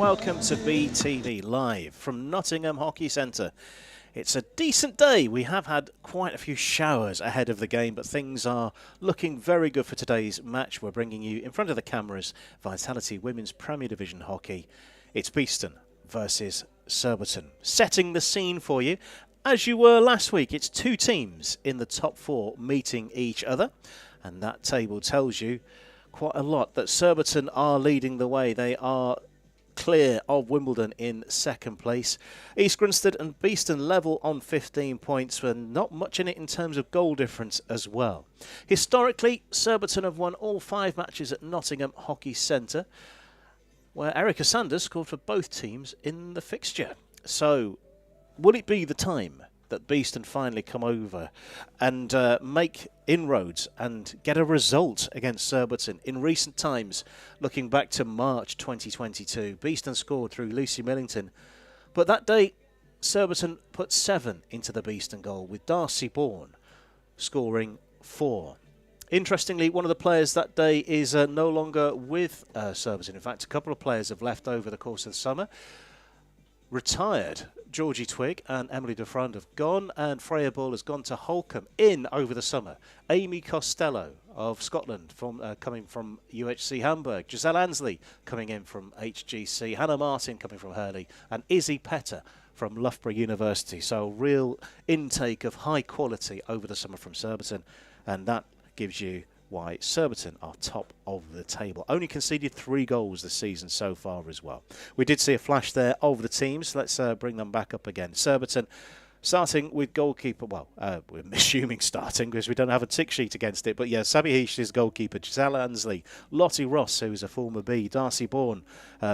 welcome to BTV Live from Nottingham Hockey Centre. It's a decent day. We have had quite a few showers ahead of the game, but things are looking very good for today's match. We're bringing you in front of the cameras Vitality Women's Premier Division Hockey. It's Beeston versus Surbiton. Setting the scene for you, as you were last week, it's two teams in the top four meeting each other, and that table tells you quite a lot that Surbiton are leading the way. They are clear of Wimbledon in second place. East Grinstead and Beeston level on 15 points, but not much in it in terms of goal difference as well. Historically, Surbiton have won all 5 matches at Nottingham Hockey Centre, where Erica Sanders scored for both teams in the fixture. So, will it be the time that Beeston finally come over and make inroads and get a result against Surbiton? In recent times, looking back to March 2022, Beeston scored through Lucy Millington, but that day Surbiton put 7 into the Beeston goal, with Darcy Bourne scoring 4. Interestingly, one of the players that day is no longer with Surbiton. In fact, a couple of players have left over the course of the summer. Retired Georgie Twigg and Emily DeFrand have gone, and Freya Ball has gone to Holcombe in over the summer. Amy Costello of Scotland coming from UHC Hamburg. Giselle Ansley coming in from HGC. Hannah Martin coming from Hurley. And Izzy Petter from Loughborough University. So real intake of high quality over the summer from Surbiton, and that gives you why Surbiton are top of the table. Only conceded 3 goals this season so far as well. We did see a flash there of the teams. Let's bring them back up again. Surbiton starting with goalkeeper. Well, we're assuming starting because we don't have a tick sheet against it. But yeah, Sabby Heesh is goalkeeper. Giselle Ansley, Lottie Ross, who's a former B, Darcy Bourne,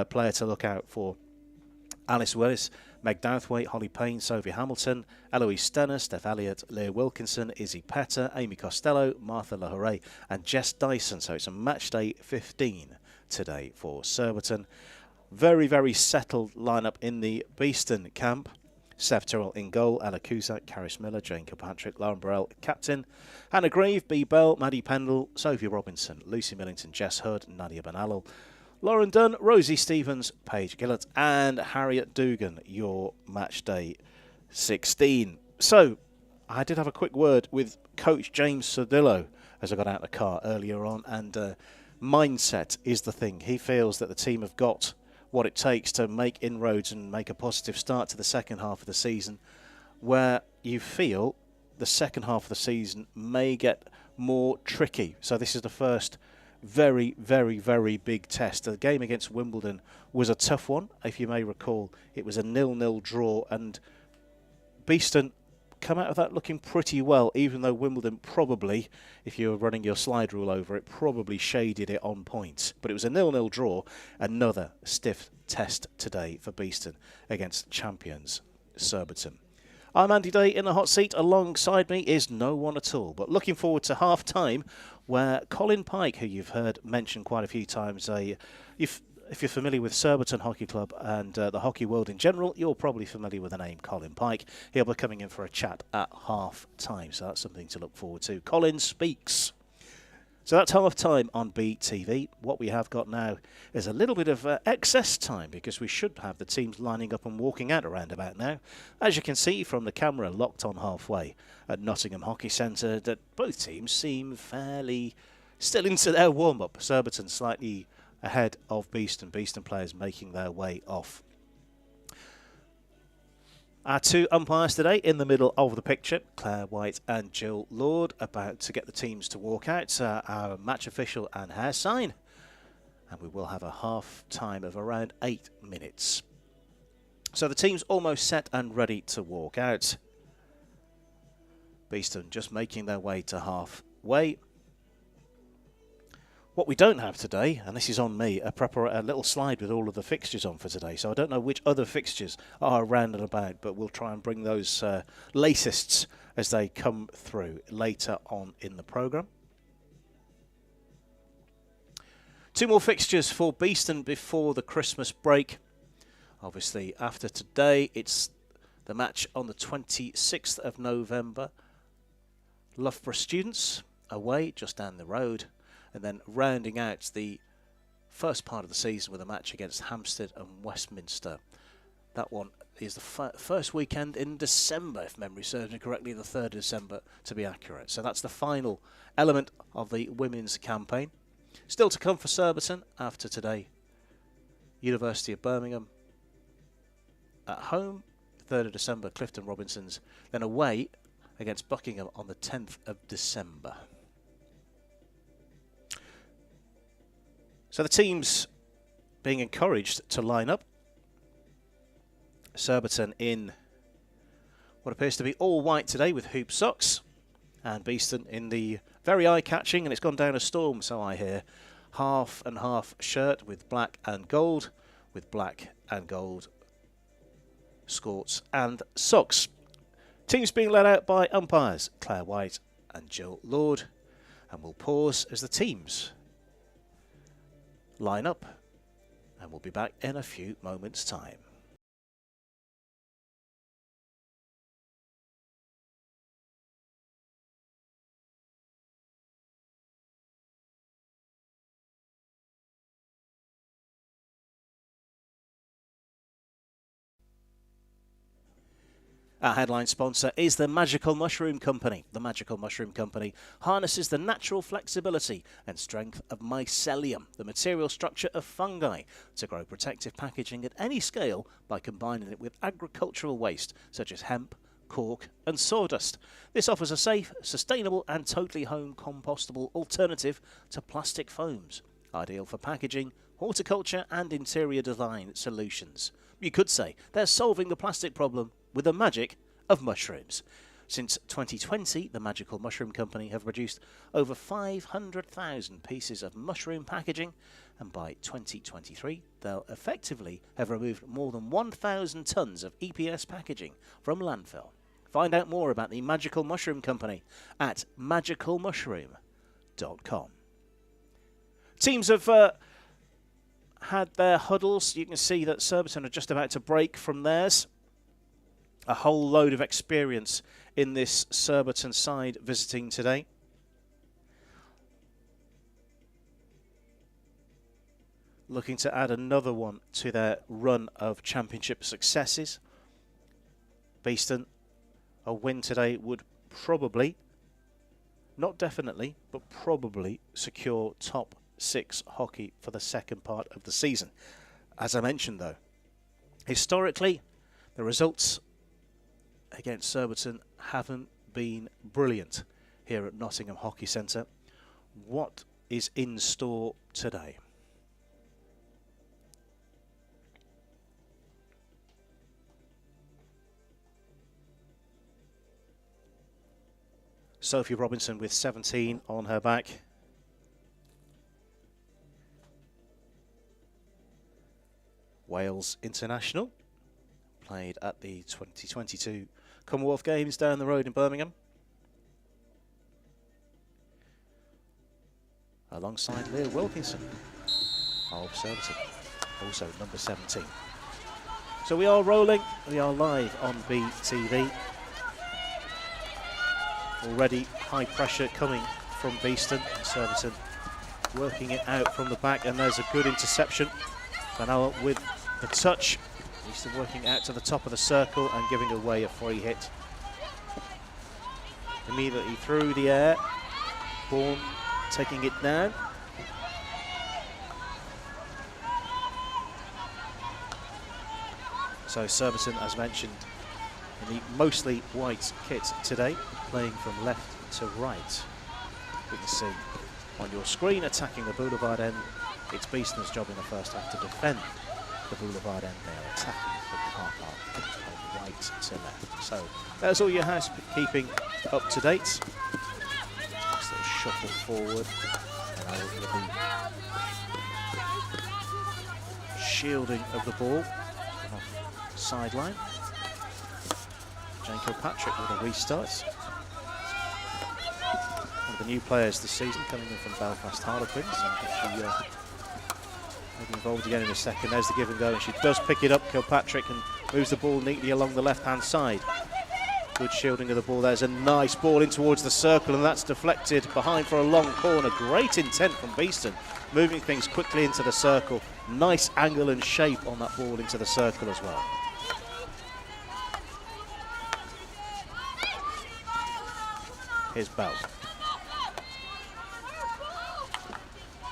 player to look out for. Alice Willis, Meg Douthwaite, Holly Payne, Sophie Hamilton, Eloise Stenner, Steph Elliott, Leah Wilkinson, Izzy Petter, Amy Costello, Martha Lahore and Jess Dyson. So it's a match day 15 today for Surbiton. Very, very settled lineup in the Beeston camp. Steph Tyrrell in goal, Ella Cusack, Caris Miller, Jane Kilpatrick, Lauren Burrell, captain, Hannah Grieve, B. Bell, Maddie Pendle, Sophie Robinson, Lucy Millington, Jess Hood, Nadia Benalal, Lauren Dunn, Rosie Stevens, Paige Gillett and Harriet Dugan, your match day 16. So, I did have a quick word with Coach James Sodillo as I got out of the car earlier on, and mindset is the thing. He feels that the team have got what it takes to make inroads and make a positive start to the second half of the season, where you feel the second half of the season may get more tricky. So this is the first very, very, very big test. The game against Wimbledon was a tough one. If you may recall, it was a 0-0 draw, and Beeston come out of that looking pretty well, even though Wimbledon probably, if you were running your slide rule over it, probably shaded it on points. But it was a 0-0 draw. Another stiff test today for Beeston against champions Surbiton. I'm Andy Day in the hot seat. Alongside me is no one at all. But looking forward to half-time, where Colin Pike, who you've heard mentioned quite a few times, if you're familiar with Surbiton Hockey Club and the hockey world in general, you're probably familiar with the name Colin Pike. He'll be coming in for a chat at half-time, so that's something to look forward to. Colin speaks. So that's half-time on BTV. What we have got now is a little bit of excess time, because we should have the teams lining up and walking out around about now. As you can see from the camera locked on halfway at Nottingham Hockey Centre, that both teams seem fairly still into their warm-up. Surbiton slightly ahead of Beeston. Beeston players making their way off. Our 2 umpires today in the middle of the picture, Claire White and Jill Lord, about to get the teams to walk out. Our match official and hair sign. And we will have a half time of around 8 minutes. So the team's almost set and ready to walk out. Beeston just making their way to halfway. What we don't have today, and this is on me, a little slide with all of the fixtures on for today. So I don't know which other fixtures are around and about, but we'll try and bring those latest as they come through later on in the programme. 2 more fixtures for Beeston before the Christmas break. Obviously, after today, it's the match on the 26th of November. Loughborough Students away just down the road. And then rounding out the first part of the season with a match against Hampstead and Westminster. That one is the first weekend in December, if memory serves me correctly, the 3rd of December to be accurate. So that's the final element of the women's campaign. Still to come for Surbiton after today. University of Birmingham at home, 3rd of December, Clifton Robinsons. Then away against Buckingham on the 10th of December. So the teams being encouraged to line up. Surbiton in what appears to be all white today with hoop socks, and Beeston in the very eye-catching, and it's gone down a storm, so I hear, half and half shirt with black and gold skirts and socks. Teams being led out by umpires Claire White and Jill Lord, and we'll pause as the teams line up, and we'll be back in a few moments' time. Our headline sponsor is the Magical Mushroom Company. The Magical Mushroom Company harnesses the natural flexibility and strength of mycelium, the material structure of fungi, to grow protective packaging at any scale by combining it with agricultural waste such as hemp, cork and sawdust. This offers a safe, sustainable and totally home compostable alternative to plastic foams, ideal for packaging, horticulture and interior design solutions. You could say they're solving the plastic problem with the magic of mushrooms. Since 2020, the Magical Mushroom Company have produced over 500,000 pieces of mushroom packaging, and by 2023 they'll effectively have removed more than 1,000 tonnes of EPS packaging from landfill. Find out more about the Magical Mushroom Company at magicalmushroom.com. Teams have had their huddles. You can see that Surbiton are just about to break from theirs. A whole load of experience in this Surbiton side visiting today. Looking to add another one to their run of championship successes. Beeston, a win today would probably, not definitely, but probably secure top 6 hockey for the second part of the season. As I mentioned though, historically the results against Surbiton haven't been brilliant here at Nottingham Hockey Centre. What is in store today? Sophie Robinson with 17 on her back. Wales international, played at the 2022 Commonwealth Games down the road in Birmingham. Alongside Leah Wilkinson of Surbiton, also number 17. So we are rolling, we are live on BTV. Already high pressure coming from Beeston. Surbiton working it out from the back, and there's a good interception. Vanilla with the touch. Beeston working out to the top of the circle and giving away a free hit. Immediately through the air. Bourne taking it down. So Surbiton, as mentioned, in the mostly white kit today, playing from left to right. You can see on your screen, attacking the boulevard end. It's Beeston's job in the first half to defend the boulevard end. They are attacking the car park from right to left. So that's all your housekeeping up to date. Nice little shuffle forward. And over the shielding of the ball off sideline. Jane Kilpatrick with a restart. One of the new players this season coming in from Belfast Harlequins. She will be involved again in a second. There's the give and go, and she does pick it up, Kilpatrick, and moves the ball neatly along the left-hand side. Good shielding of the ball. There's a nice ball in towards the circle, and that's deflected behind for a long corner. Great intent from Beeston, moving things quickly into the circle. Nice angle and shape on that ball into the circle as well. Here's Bell.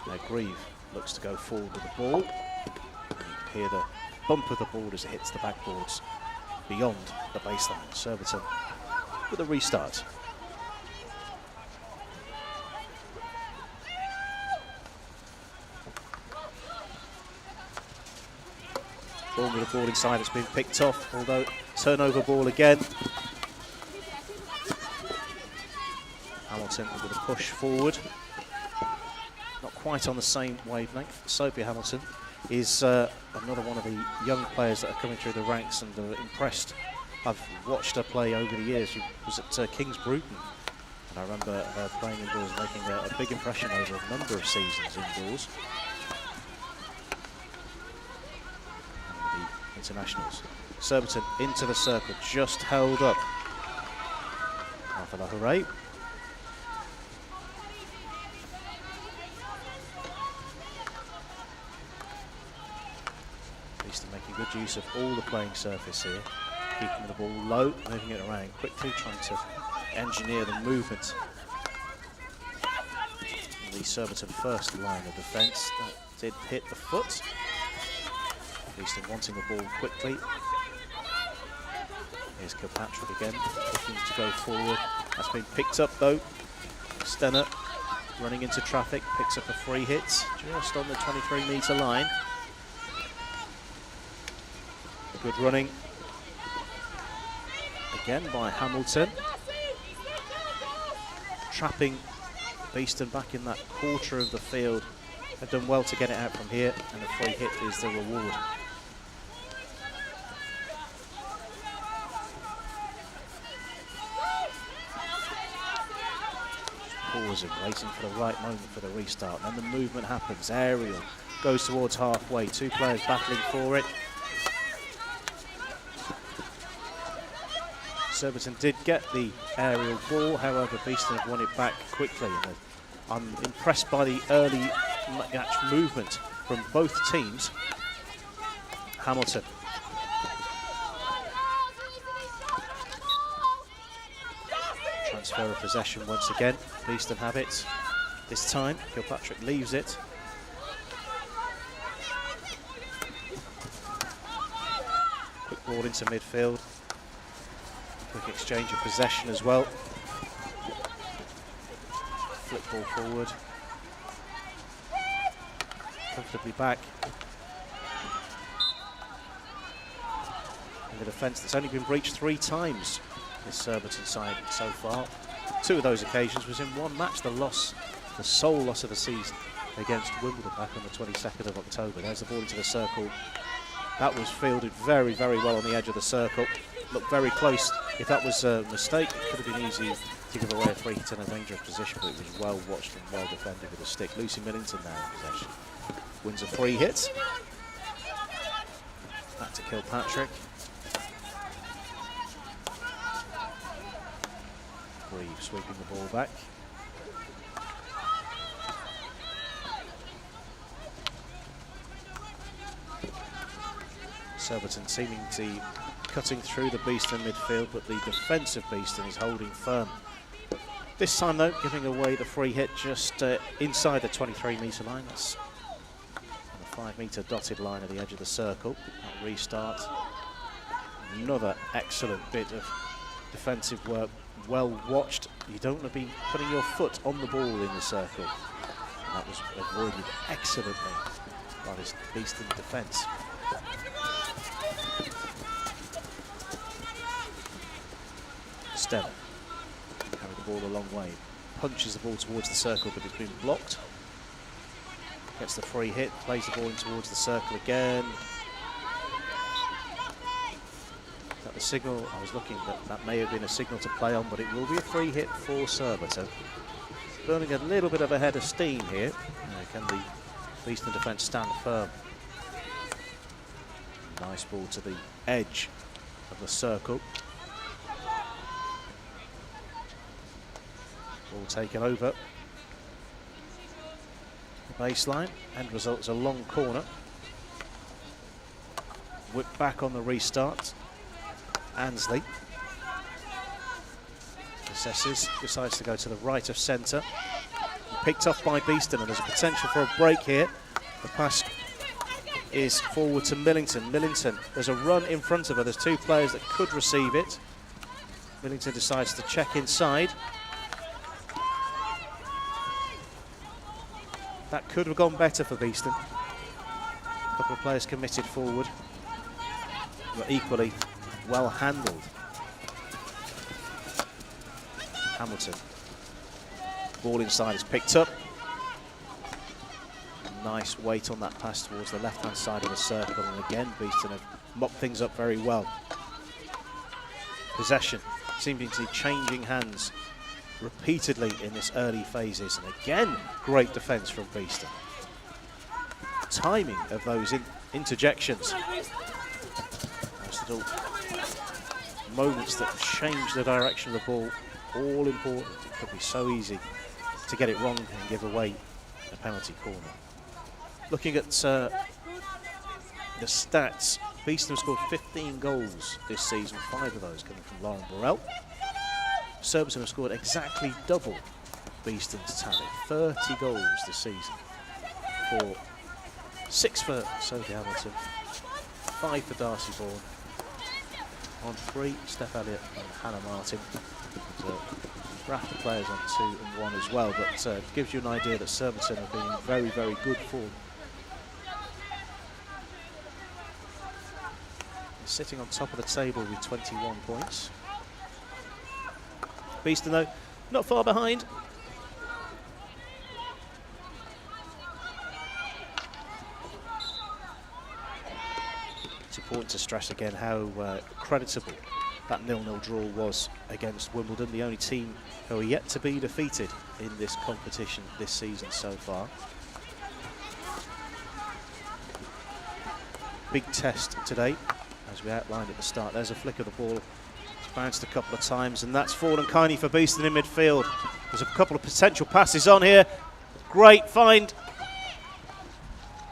Now Grieve looks to go forward with the ball. You hear the bump of the ball as it hits the backboards beyond the baseline. Surbiton with a restart. Ball with the ball inside, it's been picked off, although turnover ball again. Hamilton with a push forward. Not quite on the same wavelength. Sophie Hamilton is another one of the young players that are coming through the ranks and are impressed. I've watched her play over the years. She was at Kings Bruton, and I remember her playing indoors, making a big impression over a number of seasons indoors. And the internationals. Surbiton into the circle, just held up. Martha Hooray. Beeston making good use of all the playing surface here, keeping the ball low, moving it around quickly, trying to engineer the movement. The Surbiton first line of defence, that did hit the foot. Beeston wanting the ball quickly. Here's Kilpatrick again, looking to go forward. That's been picked up though. Stenner running into traffic, picks up a free hit just on the 23-metre line. Good running again by Hamilton, trapping Beeston back in that quarter of the field. They've done well to get it out from here, and a free hit is the reward. Pausing, waiting for the right moment for the restart, and then the movement happens. Aerial goes towards halfway, two players battling for it. Surbiton did get the aerial ball, however Beeston have won it back quickly. And I'm impressed by the early match movement from both teams. Hamilton. Transfer of possession once again. Beeston have it. This time Kilpatrick leaves it. Quick ball into midfield. Quick exchange of possession as well. Flip ball forward. Comfortably back. And the defence that's only been breached 3 times this Surbiton side so far. 2 of those occasions was in one match, the sole loss of the season against Wimbledon back on the 22nd of October. There's the ball into the circle. That was fielded very, very well on the edge of the circle. Looked very close. If that was a mistake, it could have been easy to give away a free hit in a dangerous position, but it was well watched and well defended with a stick. Lucy Millington now in possession. Wins a free hit. Back to Kilpatrick. Grieve sweeping the ball back. Surbiton seeming to be cutting through the Beeston midfield, but the defence of Beeston is holding firm. This time though, giving away the free hit just inside the 23-metre line. That's on the 5-metre dotted line at the edge of the circle. That restart. Another excellent bit of defensive work, well watched. You don't want to be putting your foot on the ball in the circle. And that was avoided excellently by this Beeston defence. Stella carried the ball a long way, punches the ball towards the circle, but it's been blocked. Gets the free hit, plays the ball in towards the circle again. Is that the signal? I was looking, that may have been a signal to play on, but it will be a free hit for Surbiton. Burning a little bit of a head of steam here. Can the Beeston defence stand firm? Nice ball to the edge of the circle. Ball taken over the baseline. End result is a long corner. Whip back on the restart. Ansley assesses, decides to go to the right of centre. Picked off by Beeston, and there's a potential for a break here. The pass is forward to Millington. Millington, there's a run in front of her. There's two players that could receive it. Millington decides to check inside. That could have gone better for Beeston. A couple of players committed forward, but equally well handled. Hamilton. Ball inside is picked up. Nice weight on that pass towards the left-hand side of the circle, and again Beeston have mopped things up very well. Possession seeming to be changing hands repeatedly in this early phases, and again great defence from Beeston. Timing of those interjections. Those little moments that change the direction of the ball, all important. It could be so easy to get it wrong and give away a penalty corner. Looking at the stats, Beeston have scored 15 goals this season, 5 of those coming from Lauren Burrell. Surbiton have scored exactly double Beeston's tally, 30 goals this season. 6 for Sophie Hamilton, 5 for Darcy Bourne. On 3, Steph Elliott and Hannah Martin. Raft of players on 2 and 1 as well, but it gives you an idea that Surbiton have been in very, very good form. They're sitting on top of the table with 21 points. Beeston, though, not far behind. It's important to stress again how creditable that 0-0 draw was against Wimbledon, the only team who are yet to be defeated in this competition this season so far. Big test today, as we outlined at the start. There's a flick of the ball. It's bounced a couple of times, and that's fallen kindly for Beeston in midfield. There's a couple of potential passes on here. Great find.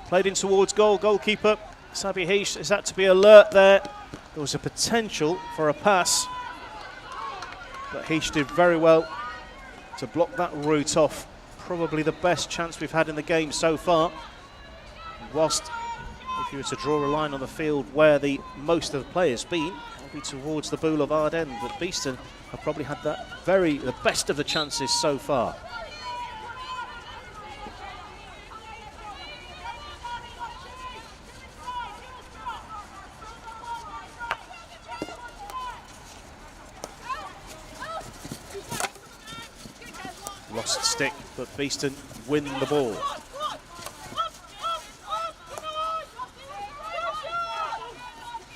Played in towards goal. Goalkeeper Sabi Heish is had to be alert there. There was a potential for a pass, but Heish did very well to block that route off. Probably the best chance we've had in the game so far. Whilst if you were to draw a line on the field where the most of the players been, it'll be towards the boulevard end, but Beeston have probably had the best of the chances so far. Lost stick, but Beeston win the ball.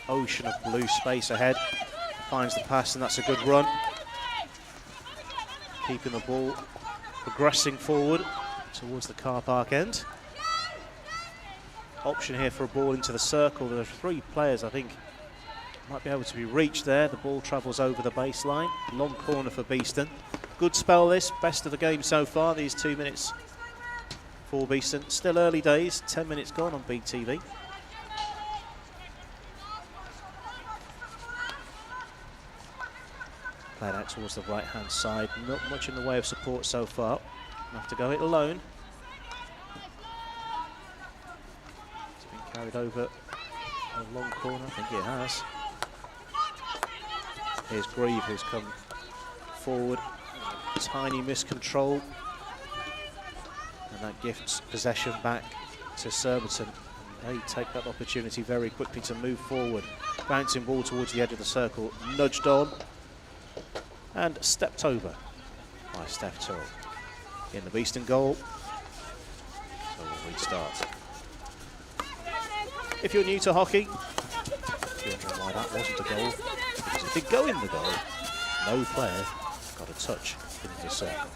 Ocean of blue space ahead. Finds the pass, and that's a good run. Keeping the ball, progressing forward towards the car park end. Option here for a ball into the circle. There are 3 players, I think, might be able to be reached there. The ball travels over the baseline. Long corner for Beeston. Good spell this, best of the game so far, these 2 minutes for Beeston. Still early days, 10 minutes gone on BTV. Played out towards the right-hand side. Not much in the way of support so far. Have to go it alone. It's been carried over a long corner, I think it has. Here's Grieve, who's come forward. Tiny miscontrol, and that gifts possession back to Surbiton. They take that opportunity very quickly to move forward. Bouncing ball towards the edge of the circle, nudged on and stepped over by Steph Tyrrell. In the Beeston goal, so we'll restart. If you're new to hockey, you're wondering why that wasn't a goal, because it did go in the goal. No player got a touch in the circle.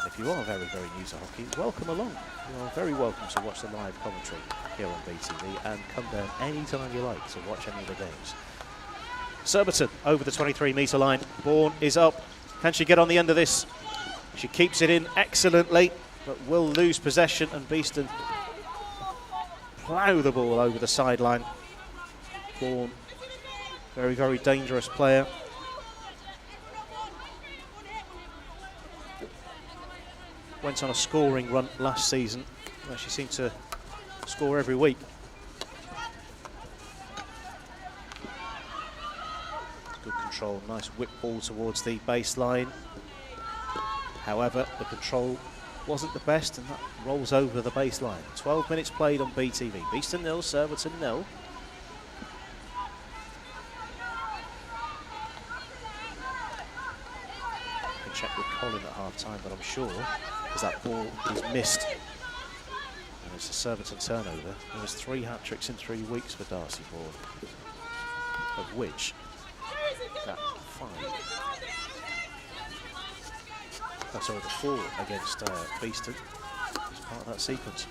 If you are very, very new to hockey, welcome along. You are very welcome to watch the live commentary here on BTV, and come down any time you like to watch any of the games. Surbiton over the 23-metre line. Bourne is up. Can she get on the end of this? She keeps it in excellently, but will lose possession, and Beeston plough the ball over the sideline. Bourne, very, very dangerous player. Went on a scoring run last season, where she seemed to score every week. Good control, nice whip ball towards the baseline. However, the control wasn't the best, and that rolls over the baseline. 12 minutes played on BTV. Beeston 0, Surbiton 0. I can check with Colin at half-time, but I'm sure, as that ball is missed, and it's a Surbiton turnover. There was 3 hat-tricks in 3 weeks for Darcy Bourne, of which that 5. That's over 4 against Beeston as part of that sequence.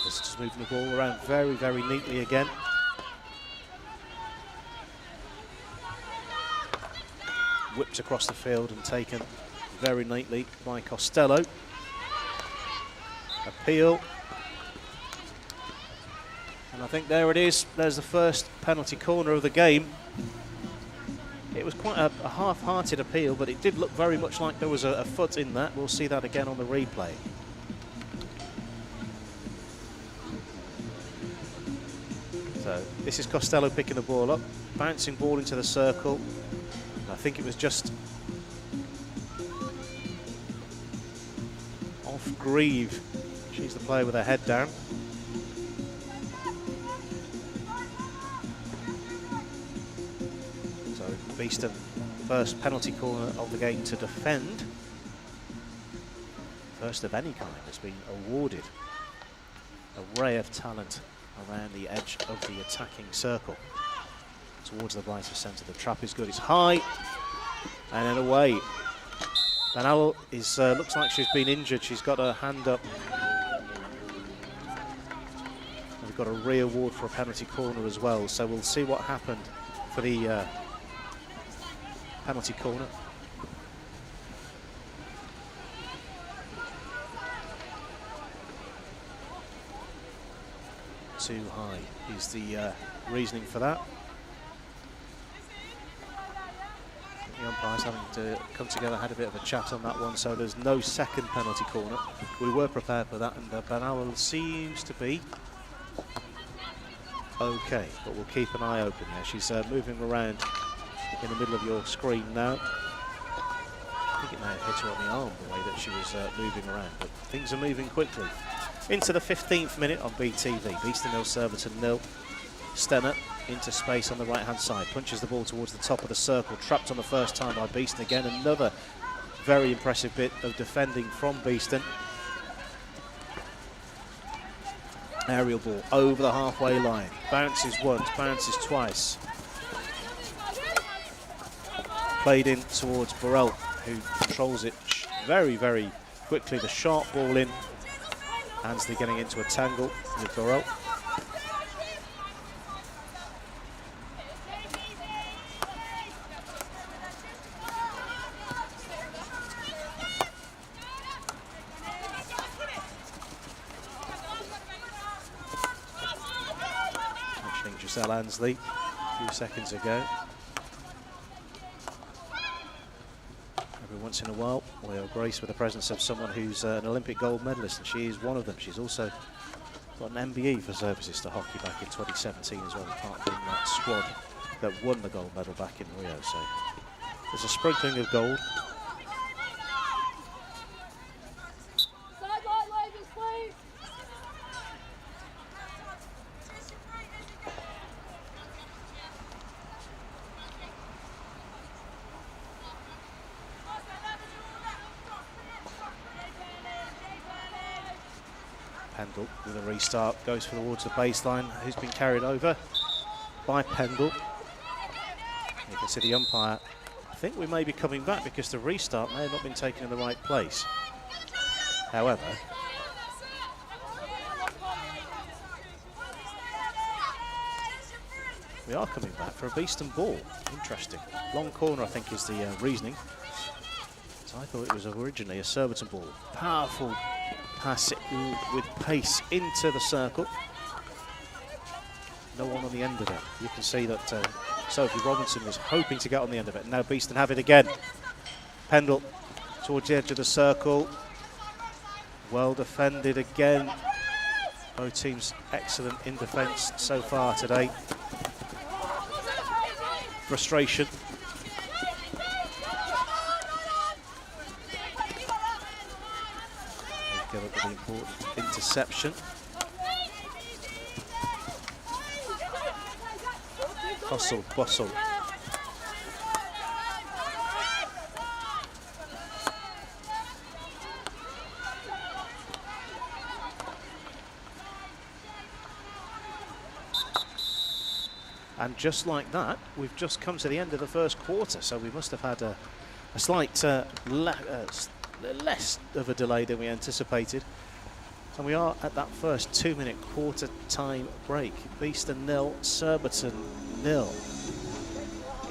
Just moving the ball around very, very neatly again. Whipped across the field and taken very neatly by Costello. Appeal. And I think there it is. There's the first penalty corner of the game. It was quite a half-hearted appeal, but it did look very much like there was a foot in that. We'll see that again on the replay. So this is Costello picking the ball up, bouncing ball into the circle. I think it was just off Grieve. She's the player with her head down. So Beeston, first penalty corner of the game to defend. First of any kind has been awarded. A ray of talent around the edge of the attacking circle. Towards the right of centre. The trap is good. It's high and then away. Van Al is looks like she's been injured. She's got her hand up. We've got a re-award for a penalty corner as well. So we'll see what happened for the penalty corner. Too high is the reasoning for that. The umpires having to come together, had a bit of a chat on that one, so there's no second penalty corner. We were prepared for that, and Van Al seems to be okay, but we'll keep an eye open there. She's moving around in the middle of your screen now. I think it may have hit her on the arm the way that she was moving around, but things are moving quickly. Into the 15th minute on BTV. Beeston 0, Surbiton 0. Stenner into space on the right-hand side. Punches the ball towards the top of the circle. Trapped on the first time by Beeston again. Another very impressive bit of defending from Beeston. Aerial ball over the halfway line. Bounces once, bounces twice. Played in towards Burrell, who controls it very, very quickly. The sharp ball in. Ansley getting into a tangle with Burrell. Mentioning Giselle Ansley a few seconds ago. Every once in a while, we are graced with the presence of someone who's an Olympic gold medalist, and she is one of them. She's also got an MBE for services to hockey back in 2017 as well, part of being that squad that won the gold medal back in Rio. So there's a sprinkling of gold. Pendle with a restart, goes towards the baseline, who's been carried over by Pendle. You can see the umpire think we may be coming back because the restart may have not been taken in the right place. However, we are coming back for a Beeston ball. Interesting. Long corner, I think, is the reasoning. So I thought it was originally a Surbiton ball. Powerful pass with pace into the circle. No one on the end of it. You can see that Sophie Robinson was hoping to get on the end of it. Now Beeston have it again. Pendle towards the edge of the circle. Well defended again. Both teams excellent in defence so far today. Frustration. They give up the important interception. Hustle, bustle. And just like that, we've just come to the end of the first quarter, so we must have had a slight less of a delay than we anticipated. And we are at that first 2-minute quarter time break. Beeston 0, Surbiton 0.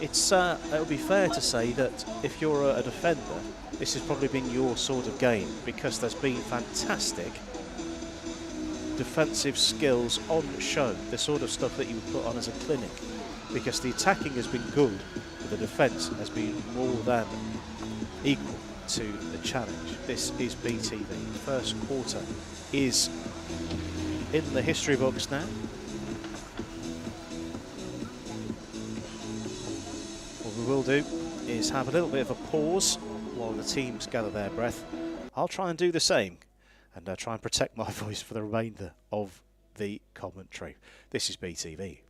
It'll be fair to say that if you're a defender, this has probably been your sort of game, because there's been fantastic defensive skills on show, the sort of stuff that you would put on as a clinic, because the attacking has been good, but the defence has been more than equal to the challenge. This is BTV. First quarter is in the history books now. What we will do is have a little bit of a pause while the teams gather their breath. I'll try and do the same and try and protect my voice for the remainder of the commentary. This is BTV.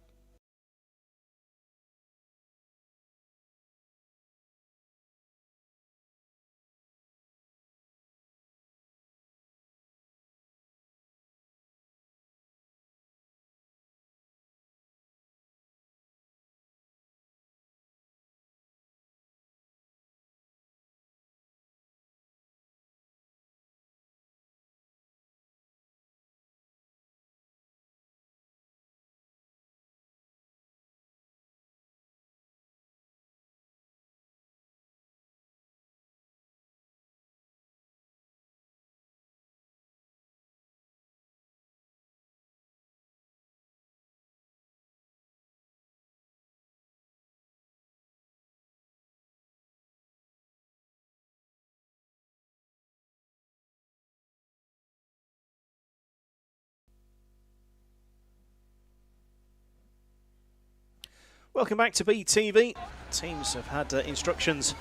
Welcome back to BTV. Teams have had instructions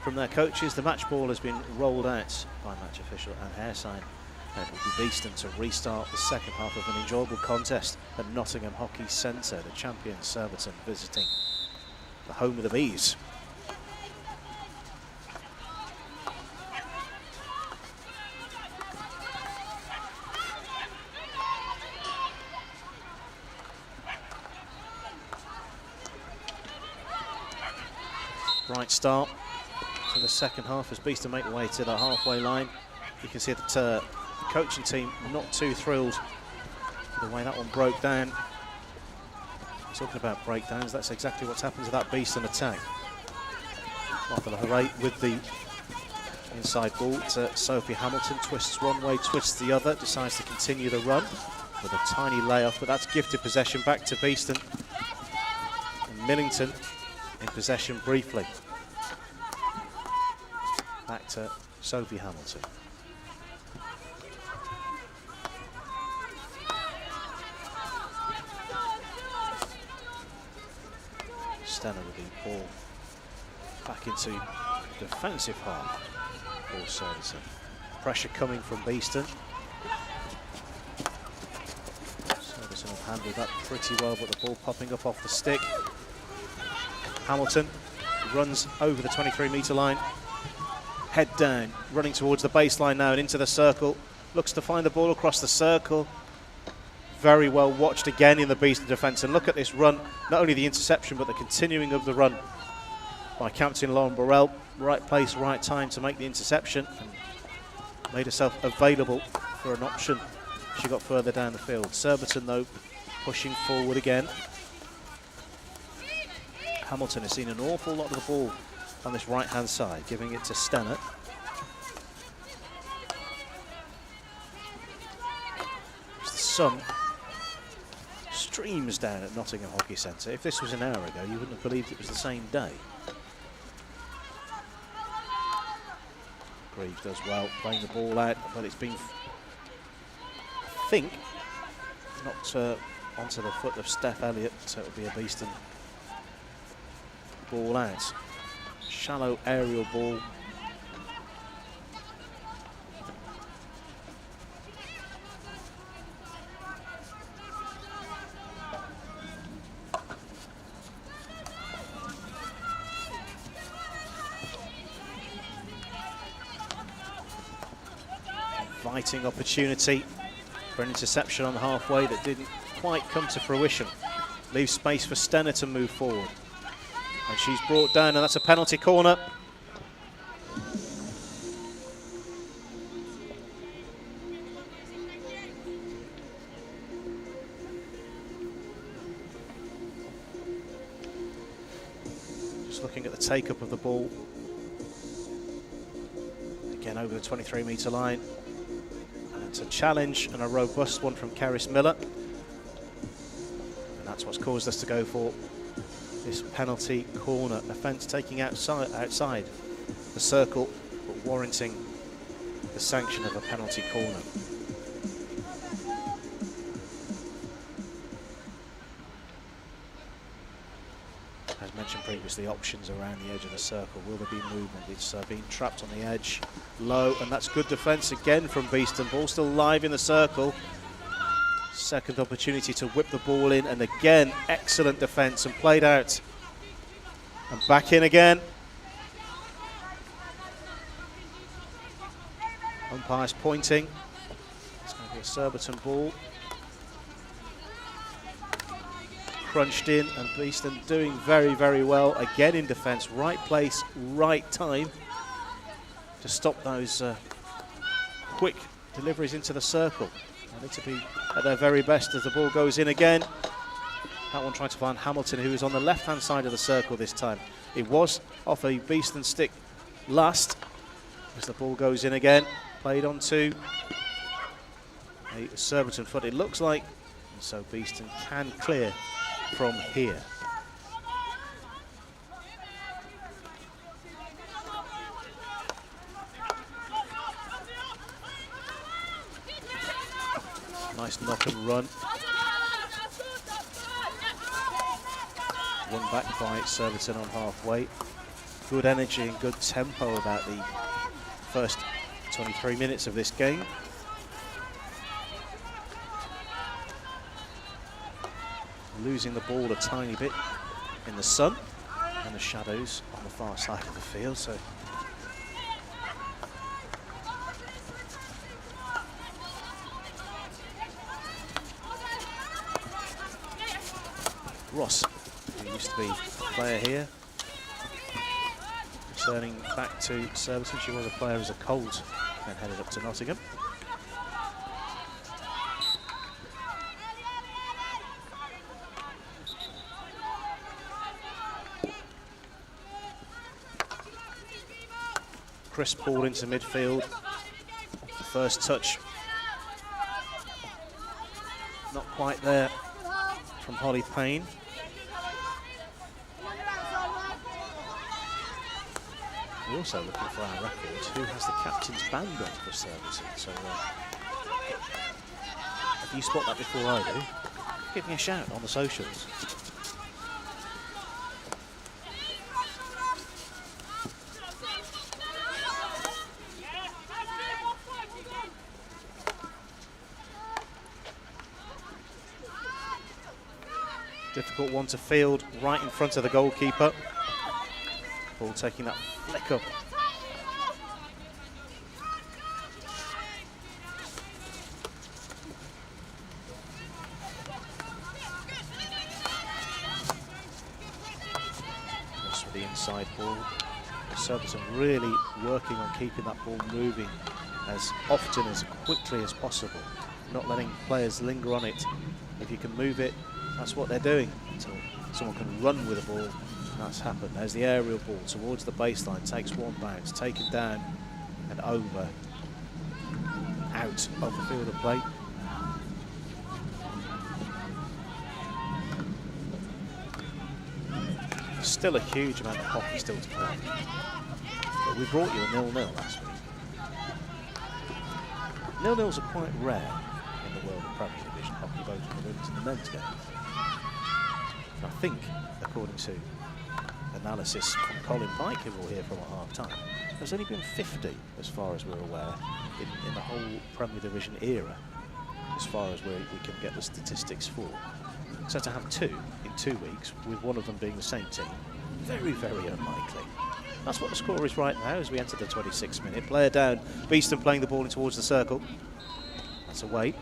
from their coaches. The match ball has been rolled out by match official and Hairside. And it will be Beeston to restart the second half of an enjoyable contest at Nottingham Hockey Centre. The champion Surbiton visiting the home of the Bees. Bright start to the second half as Beeston make their way to the halfway line. You can see that the coaching team not too thrilled with the way that one broke down. Talking about breakdowns, that's exactly what's happened to that Beeston attack. Martha Hooray with the inside ball to Sophie Hamilton, twists one way, twists the other, decides to continue the run with a tiny layoff, but that's gifted possession back to Beeston. And Millington in possession briefly. Back to Sophie Hamilton. Stenner with the ball back into defensive half for Surbiton. Pressure coming from Beeston. Surbiton have handled that pretty well, but the ball popping up off the stick. Hamilton runs over the 23-metre line, head down, running towards the baseline now and into the circle, looks to find the ball across the circle. Very well watched again in the Beeston defence, and look at this run, not only the interception but the continuing of the run. by captain Lauren Burrell. Right place, right time to make the interception, and made herself available for an option. She got further down the field. Surbiton, though, pushing forward again. Hamilton has seen an awful lot of the ball on this right-hand side, giving it to Stannard. As the sun streams down at Nottingham Hockey Centre. If this was an hour ago, you wouldn't have believed it was the same day. Greaves does well, playing the ball out, but it's been, I think, knocked onto the foot of Steph Elliott, so it'll be a Beeston ball out. Shallow aerial ball. Inviting opportunity for an interception on the halfway that didn't quite come to fruition. Leaves space for Stenner to move forward. And she's brought down, and that's a penalty corner. Just looking at the take-up of the ball. Again, over the 23-metre line. It's a challenge and a robust one from Caris Miller. And that's what's caused us to go for this penalty corner. Offence taking outside the circle, but warranting the sanction of a penalty corner. As mentioned previously, options around the edge of the circle. Will there be movement? It's been trapped on the edge, low, and that's good defence again from Beeston. Ball still live in the circle. Second opportunity to whip the ball in, and again, excellent defence and played out. And back in again. Umpire's pointing. It's going to be a Surbiton ball. Crunched in, and Beeston doing very, very well. Again in defence, right place, right time to stop those quick deliveries into the circle. They need to be at their very best as the ball goes in again. That one trying to find Hamilton, who is on the left-hand side of the circle this time. It was off a Beeston stick last as the ball goes in again. Played onto a Surbiton foot, it looks like, and so Beeston can clear from here. Nice knock and run. Won back by Surbiton on halfway. Good energy and good tempo about the first 23 minutes of this game. Losing the ball a tiny bit in the sun and the shadows on the far side of the field. So Ross, who used to be a player here, returning back to Surbiton. She was a player as a Colt and headed up to Nottingham. Crisp ball into midfield. First touch, not quite there from Holly Payne. We're also looking for our record. Who has the captain's band on for Surbiton? So if you spot that before I do, give me a shout on the socials. Difficult one to field, right in front of the goalkeeper. Ball taking that flick up. Just with the inside ball. Surbiton really working on keeping that ball moving as often, as quickly as possible, not letting players linger on it. If you can move it, that's what they're doing. So someone can run with the ball, and that's happened. There's the aerial ball towards the baseline, takes one bounce, taken down and over, out of the field of play. Still a huge amount of hockey still to play. But we brought you a 0-0 last week. 0-0s are quite rare in the world of Premier Division hockey, both in the women's and the men's game. And I think, according to analysis from Colin Pike, who we'll hear from at half-time, there's only been 50, as far as we're aware, in the whole Premier Division era, as far as we can get the statistics for. So to have 2 in 2 weeks, with one of them being the same team, very, very unlikely. That's what the score is right now as we enter the 26th minute. Player down, Beeston playing the ball in towards the circle. That's away.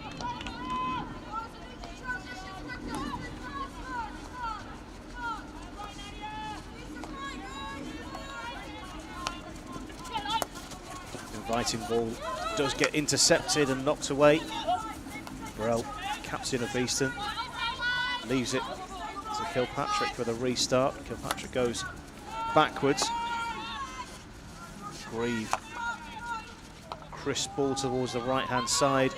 Inviting ball does get intercepted and knocked away. Burrell, captain of Beeston, leaves it to Kilpatrick for the restart. Kilpatrick goes backwards. Grieve, crisp ball towards the right hand side.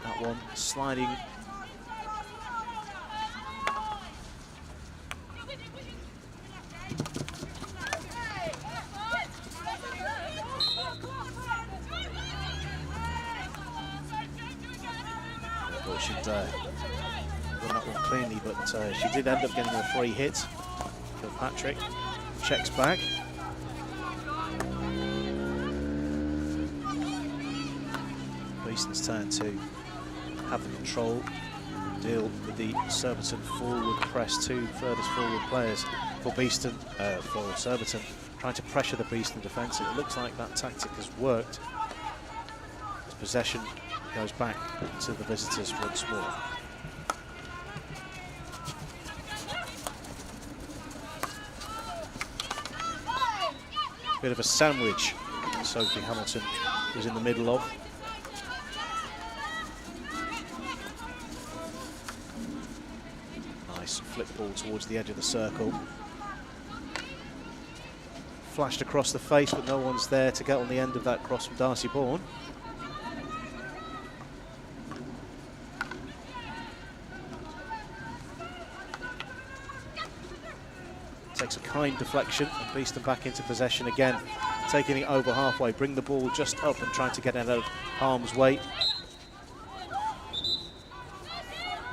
That one sliding. But she'd run that one cleanly, but she did end up getting a free hit. Kilpatrick checks back. Beeston's turn to have the control, deal with the Surbiton forward press. 2 furthest forward players for Beeston, for Surbiton, trying to pressure the Beeston defence. It looks like that tactic has worked. As possession goes back to the visitors once more. Bit of a sandwich Sophie Hamilton was in the middle of. Nice flip ball towards the edge of the circle. Flashed across the face, but no one's there to get on the end of that cross from Darcy Bourne. Takes a kind deflection and Beeston back into possession again, taking it over halfway, bring the ball just up and trying to get it out of harm's way.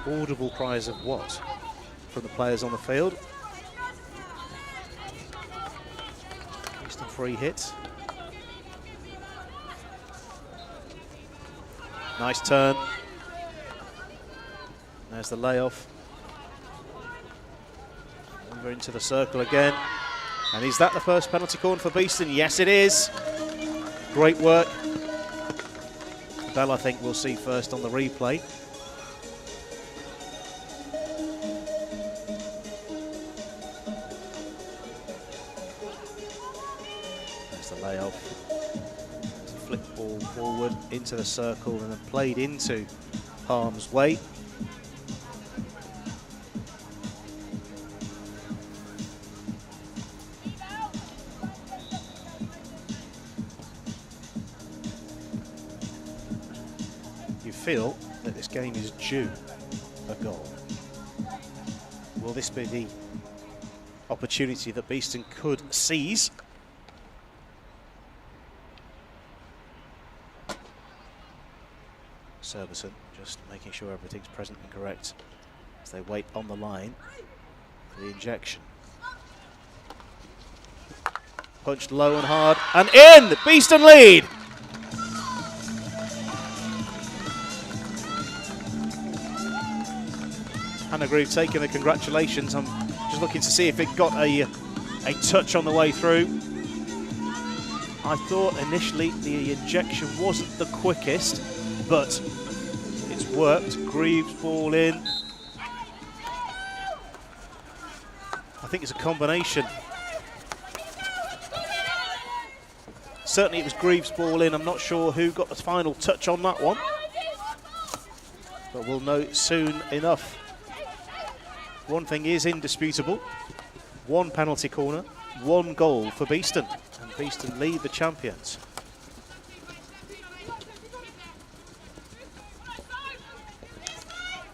Audible cries of what from the players on the field. Beeston free hit. Nice turn. There's the layoff. Over into the circle again. And is that the first penalty corner for Beeston? Yes, it is. Great work. Bell, I think, we'll see first on the replay. There's the layoff. There's a flip ball forward into the circle and then played into harm's way. Feel that this game is due a goal. Will this be the opportunity that Beeston could seize? Surbiton just making sure everything's present and correct as they wait on the line for the injection. Punched low and hard and in! The Beeston lead! Hannah Grieve taking the congratulations. I'm just looking to see if it got a touch on the way through. I thought initially the injection wasn't the quickest, but it's worked. Grieve's ball in. I think it's a combination certainly it was Greaves' ball in. I'm not sure who got the final touch on that one, but we'll know soon enough. One thing is indisputable: one penalty corner, one goal for Beeston, and Beeston lead the champions.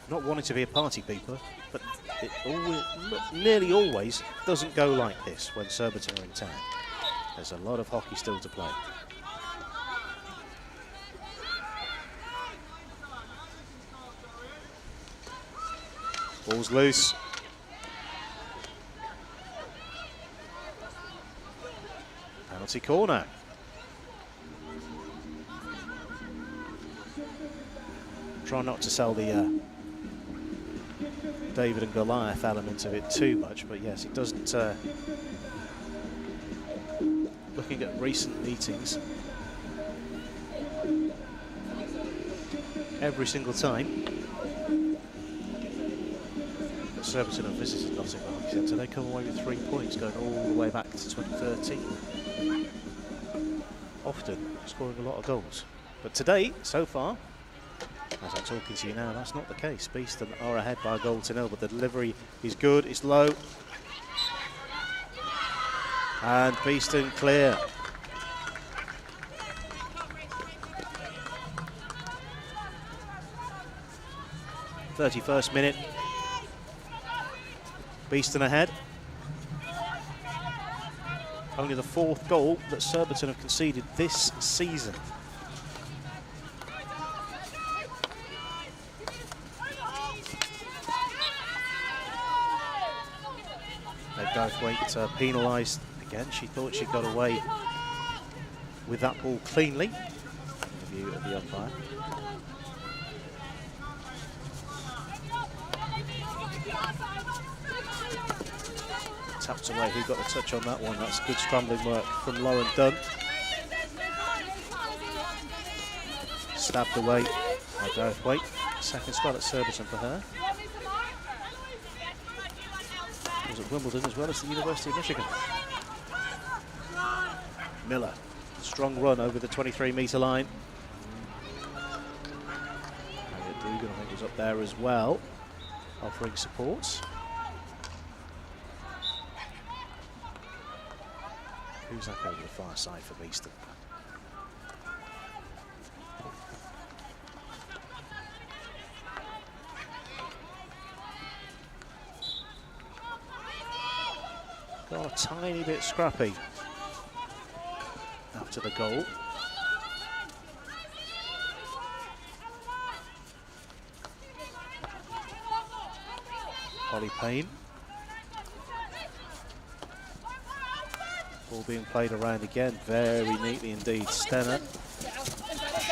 Not wanting to be a party pooper, but it nearly always doesn't go like this when Surbiton are in town. There's a lot of hockey still to play. Ball's loose. Penalty corner. Try not to sell the David and Goliath element of it too much, but yes, it doesn't. Looking at recent meetings, every single time that Surbiton have visited Nottingham Hockey Centre, they come away with 3 points, going all the way back to 2013. Often scoring a lot of goals. But today, so far, as I'm talking to you now, that's not the case. Beeston are ahead by a goal to nil, but the delivery is good, it's low. And Beeston clear. '31st minute. Beeston ahead. Only the 4th goal that Surbiton have conceded this season. Garthwaite penalised again. She thought she got away with that ball cleanly, in the view of the umpire. Tapped away. Who got the touch on that one? That's good scrambling work from Lauren Dunn. Stabbed away by Garthwaite. Second spell at Surbiton for her. Was at Wimbledon as well as the University of Michigan. Miller, strong run over the 23-metre line. Harriet Dugan, I think, was up there as well, offering support. Who's that over the far side for Beeston? Got a tiny bit scrappy after the goal. Holly Payne. Ball being played around again, very neatly indeed. Stenner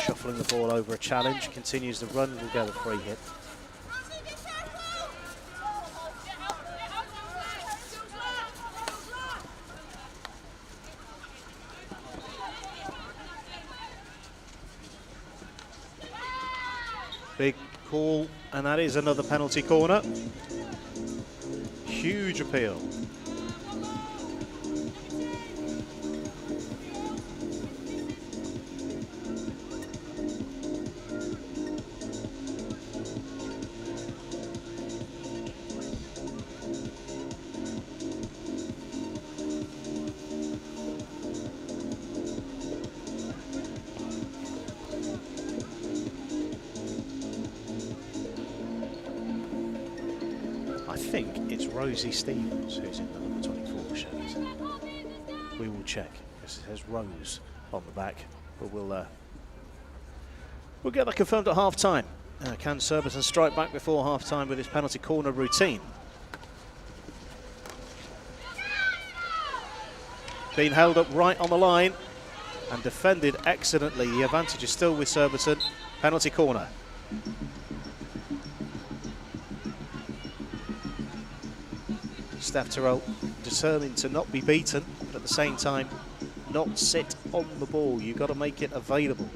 shuffling the ball over a challenge, continues the run, will get a free hit. Big call, and that is another penalty corner. Huge appeal. I think it's Rosie Stevens who's in the number 24 shirt. We will check, because it says Rose on the back, but we'll get that confirmed at half-time. Can Surbiton strike back before half-time with his penalty corner routine? Being held up right on the line and defended excellently. The advantage is still with Surbiton. Penalty corner. Steph Terrell determined to not be beaten, but at the same time not sit on the ball. You've got to make it available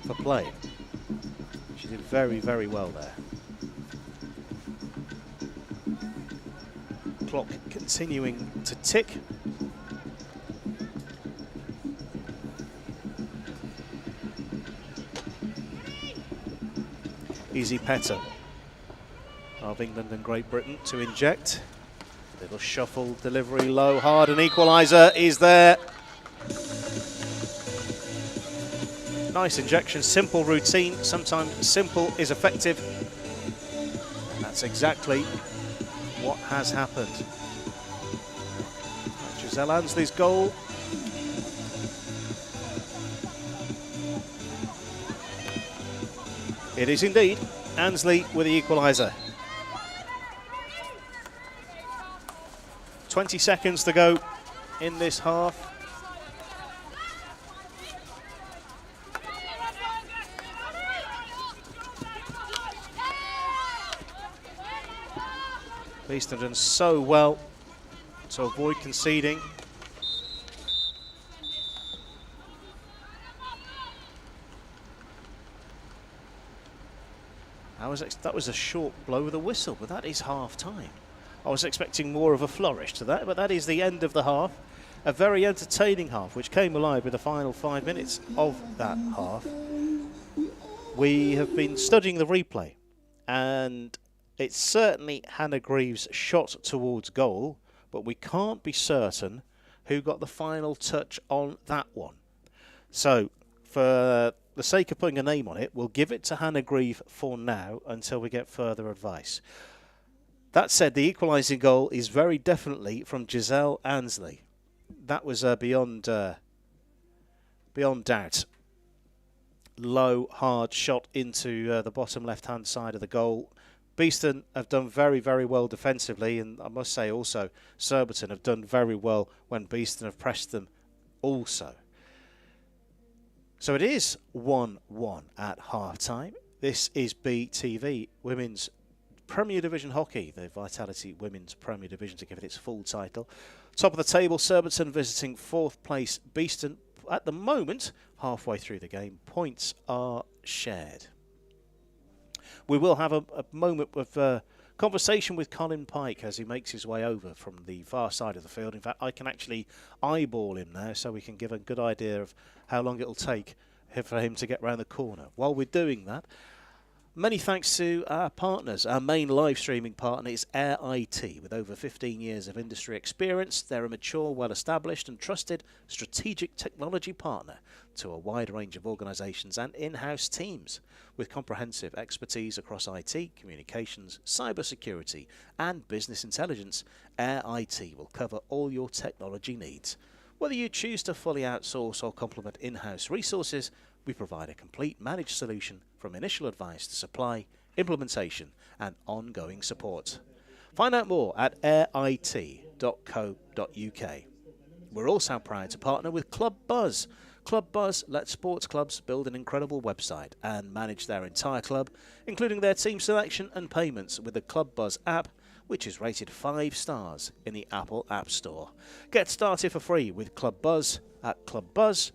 for play. She did very, very well there. Clock continuing to tick. Easy Petter of England and Great Britain to inject. Little shuffle, delivery low, hard, and equaliser is there. Nice injection, simple routine. Sometimes simple is effective. That's exactly what has happened. Giselle Ansley's goal. It is indeed Ansley with the equaliser. 20 seconds to go in this half. Beeston done so well to avoid conceding. That was a short blow with a whistle, but that is half time. I was expecting more of a flourish to that, but that is the end of the half. A very entertaining half, which came alive with the final 5 minutes of that half. We have been studying the replay, and it's certainly Hannah Greaves' shot towards goal, but we can't be certain who got the final touch on that one. So, for the sake of putting a name on it, we'll give it to Hannah Greaves for now until we get further advice. That said, the equalising goal is very definitely from Giselle Ansley. That was beyond doubt. Low, hard shot into the bottom left-hand side of the goal. Beeston have done very, very well defensively, and I must say also Surbiton have done very well when Beeston have pressed them also. So it is 1-1 at half-time. This is BTV, Women's Premier Division Hockey, the Vitality Women's Premier Division to give it its full title. Top of the table, Surbiton visiting 4th place Beeston. At the moment, halfway through the game, points are shared. We will have a moment of conversation with Colin Pike as he makes his way over from the far side of the field. In fact, I can actually eyeball him now so we can give a good idea of how long it'll take for him to get round the corner. While we're doing that, many thanks to our partners. Our main live streaming partner is Air IT. With over 15 years of industry experience, they're a mature, well-established and trusted strategic technology partner to a wide range of organisations and in-house teams. With comprehensive expertise across IT, communications, cybersecurity and business intelligence, Air IT will cover all your technology needs. Whether you choose to fully outsource or complement in-house resources, we provide a complete managed solution from initial advice to supply, implementation and ongoing support. Find out more at airit.co.uk. We're also proud to partner with Club Buzz. Club Buzz lets sports clubs build an incredible website and manage their entire club, including their team selection and payments with the Club Buzz app, which is rated 5 stars in the Apple App Store. Get started for free with Club Buzz at clubbuzz.co.uk.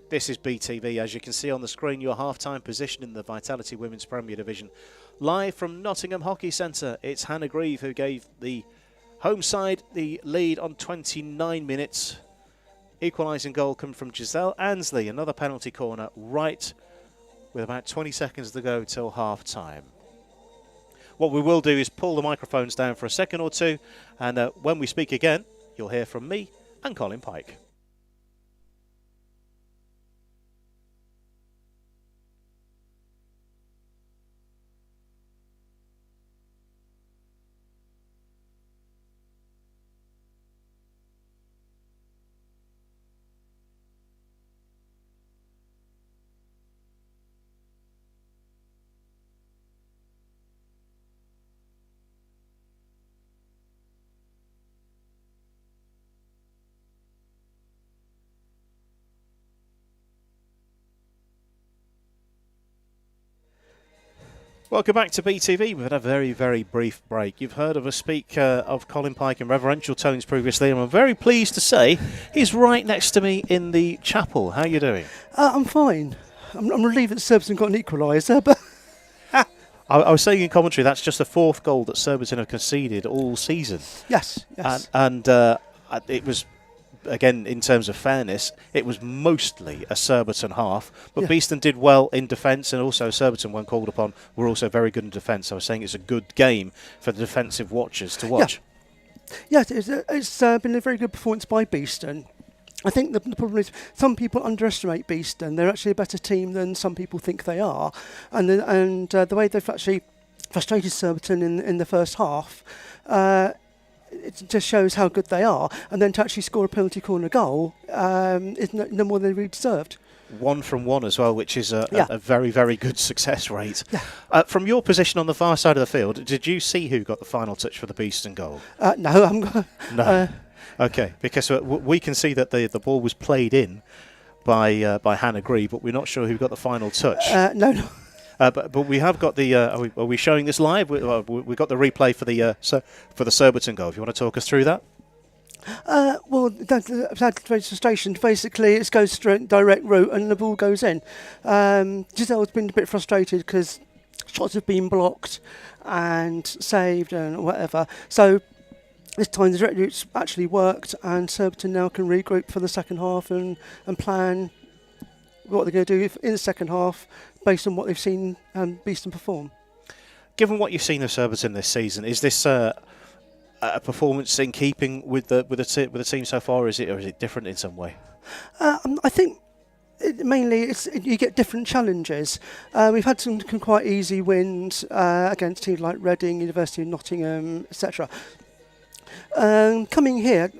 This is BTV. As you can see on the screen, your half-time position in the Vitality Women's Premier Division. Live from Nottingham Hockey Centre, it's Hannah Greaves who gave the home side the lead on 29 minutes. Equalising goal come from Giselle Ansley. Another penalty corner right with about 20 seconds to go till half-time. What we will do is pull the microphones down for a second or two, and when we speak again, you'll hear from me and Colin Pike. Welcome back to BTV. We've had a very, very brief break. You've heard of us speak of Colin Pike in reverential tones previously, and I'm very pleased to say he's right next to me in the chapel. How are you doing? I'm fine. I'm relieved that Surbiton got an equaliser, but... I was saying in commentary, that's just the 4th goal that Surbiton have conceded all season. Yes, yes. And it was again, in terms of fairness, it was mostly a Surbiton half, but Yeah. Beeston did well in defence, and also Surbiton, when called upon, were also very good in defence. I was saying it's a good game for the defensive watchers to watch. Yes, it's been a very good performance by Beeston. I think the problem is some people underestimate Beeston. They're actually a better team than some people think they are, and the way they've actually frustrated Surbiton in the first half, it just shows how good they are. And then to actually score a penalty corner goal is no more than they really deserved. 1 from 1 as well, which is a very, very good success rate. Yeah. From your position on the far side of the field, did you see who got the final touch for the Beeston goal? No. Okay, because we can see that the ball was played in by Hannah Gree, but we're not sure who got the final touch. No. But we have got the. Are we showing this live? We got the replay for the Surbiton goal. If you want to talk us through that. Well, that's frustration. Basically, it goes straight direct route and the ball goes in. Giselle's been a bit frustrated because shots have been blocked and saved and whatever. So this time the direct route's actually worked, and Surbiton now can regroup for the second half and plan what they're going to do in the second half based on what they've seen Beeston perform. Given what you've seen of Surbiton this season, is this a performance in keeping with the team so far, or is it different in some way? I think mainly you get different challenges. We've had some quite easy wins against teams like Reading, University of Nottingham, etc. Coming here,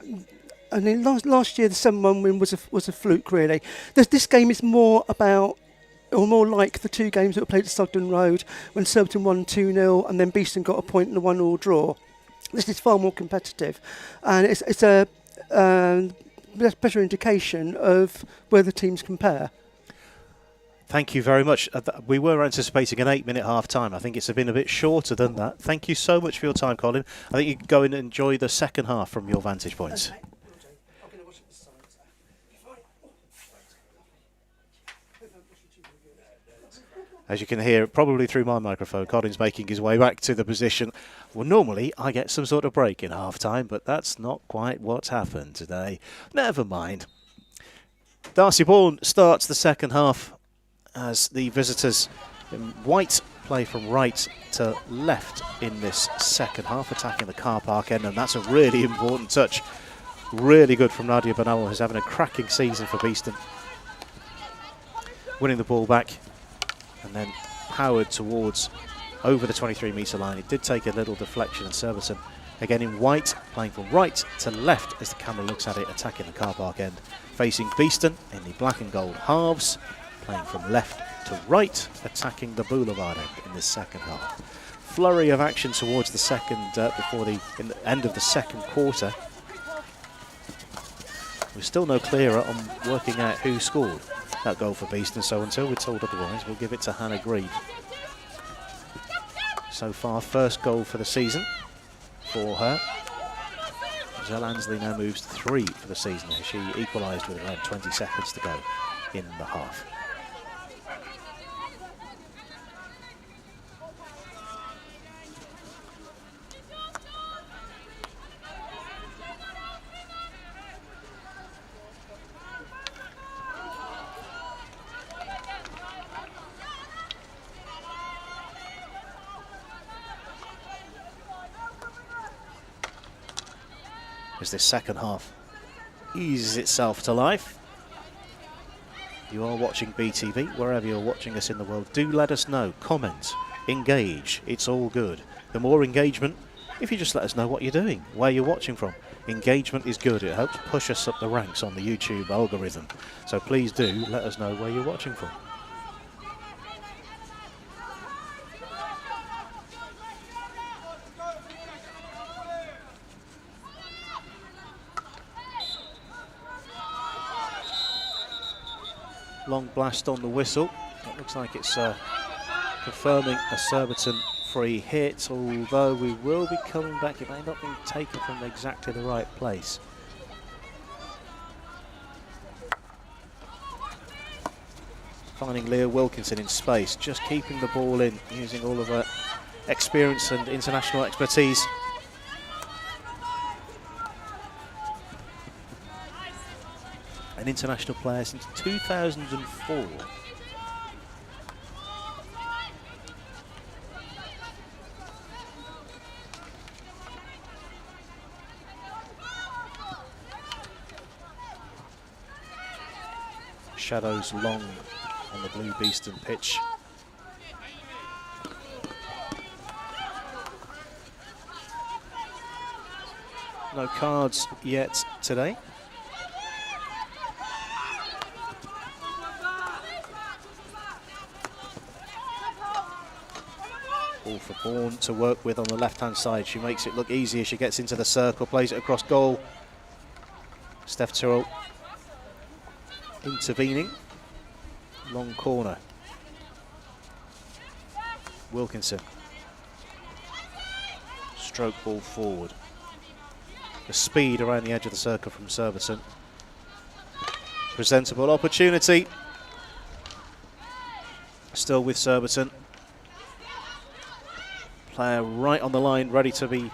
I mean, last year the 7-1 win was a fluke, really. This game is more about, or more like the two games that were played at Sugden Road when Surbiton won 2-0 and then Beeston got a point in a 1-1 draw. This is far more competitive, and it's a better indication of where the teams compare. Thank you very much. We were anticipating an 8-minute half time. I think it's been a bit shorter than that. Thank you so much for your time, Colin. I think you can go and enjoy the second half from your vantage points. As you can hear, probably through my microphone, Colin's making his way back to the position. Well, normally I get some sort of break in half-time, but that's not quite what's happened today. Never mind. Darcy Bourne starts the second half as the visitors in white play from right to left in this second half, attacking the car park end, and that's a really important touch. Really good from Nadia Banal, who's having a cracking season for Beeston. Winning the ball back. And then powered towards over the 23-metre line. It did take a little deflection, and Surbiton again in white, playing from right to left as the camera looks at it, attacking the car park end. Facing Beeston in the black and gold halves, playing from left to right, attacking the boulevard end in the second half. Flurry of action towards the second, before the end of the second quarter. We're still no clearer on working out who scored that goal for Beeston, so until we're told otherwise, we'll give it to Hannah Green. So far, first goal for the season for her. Zell Ansley now moves to 3 for the season. She equalised with around 20 seconds to go in the half. As this second half eases itself to life. You are watching BTV, wherever you're watching us in the world. Do let us know, comment, engage, it's all good. The more engagement, if you just let us know what you're doing, where you're watching from. Engagement is good, it helps push us up the ranks on the YouTube algorithm. So please do let us know where you're watching from. Long blast on the whistle. It looks like it's confirming a Surbiton free hit, although we will be coming back. It may not be taken from exactly the right place. Finding Leah Wilkinson in space, just keeping the ball in, using all of her experience and international expertise. an international player since 2004. Shadows long on the blue Beeston pitch. No cards yet today. Ball for Bourne to work with on the left-hand side. She makes it look easy as she gets into the circle, plays it across goal. Steph Tyrrell intervening. Long corner. Wilkinson. Stroke ball forward. The speed around the edge of the circle from Surbiton. Presentable opportunity. Still with Surbiton. Player right on the line, ready to be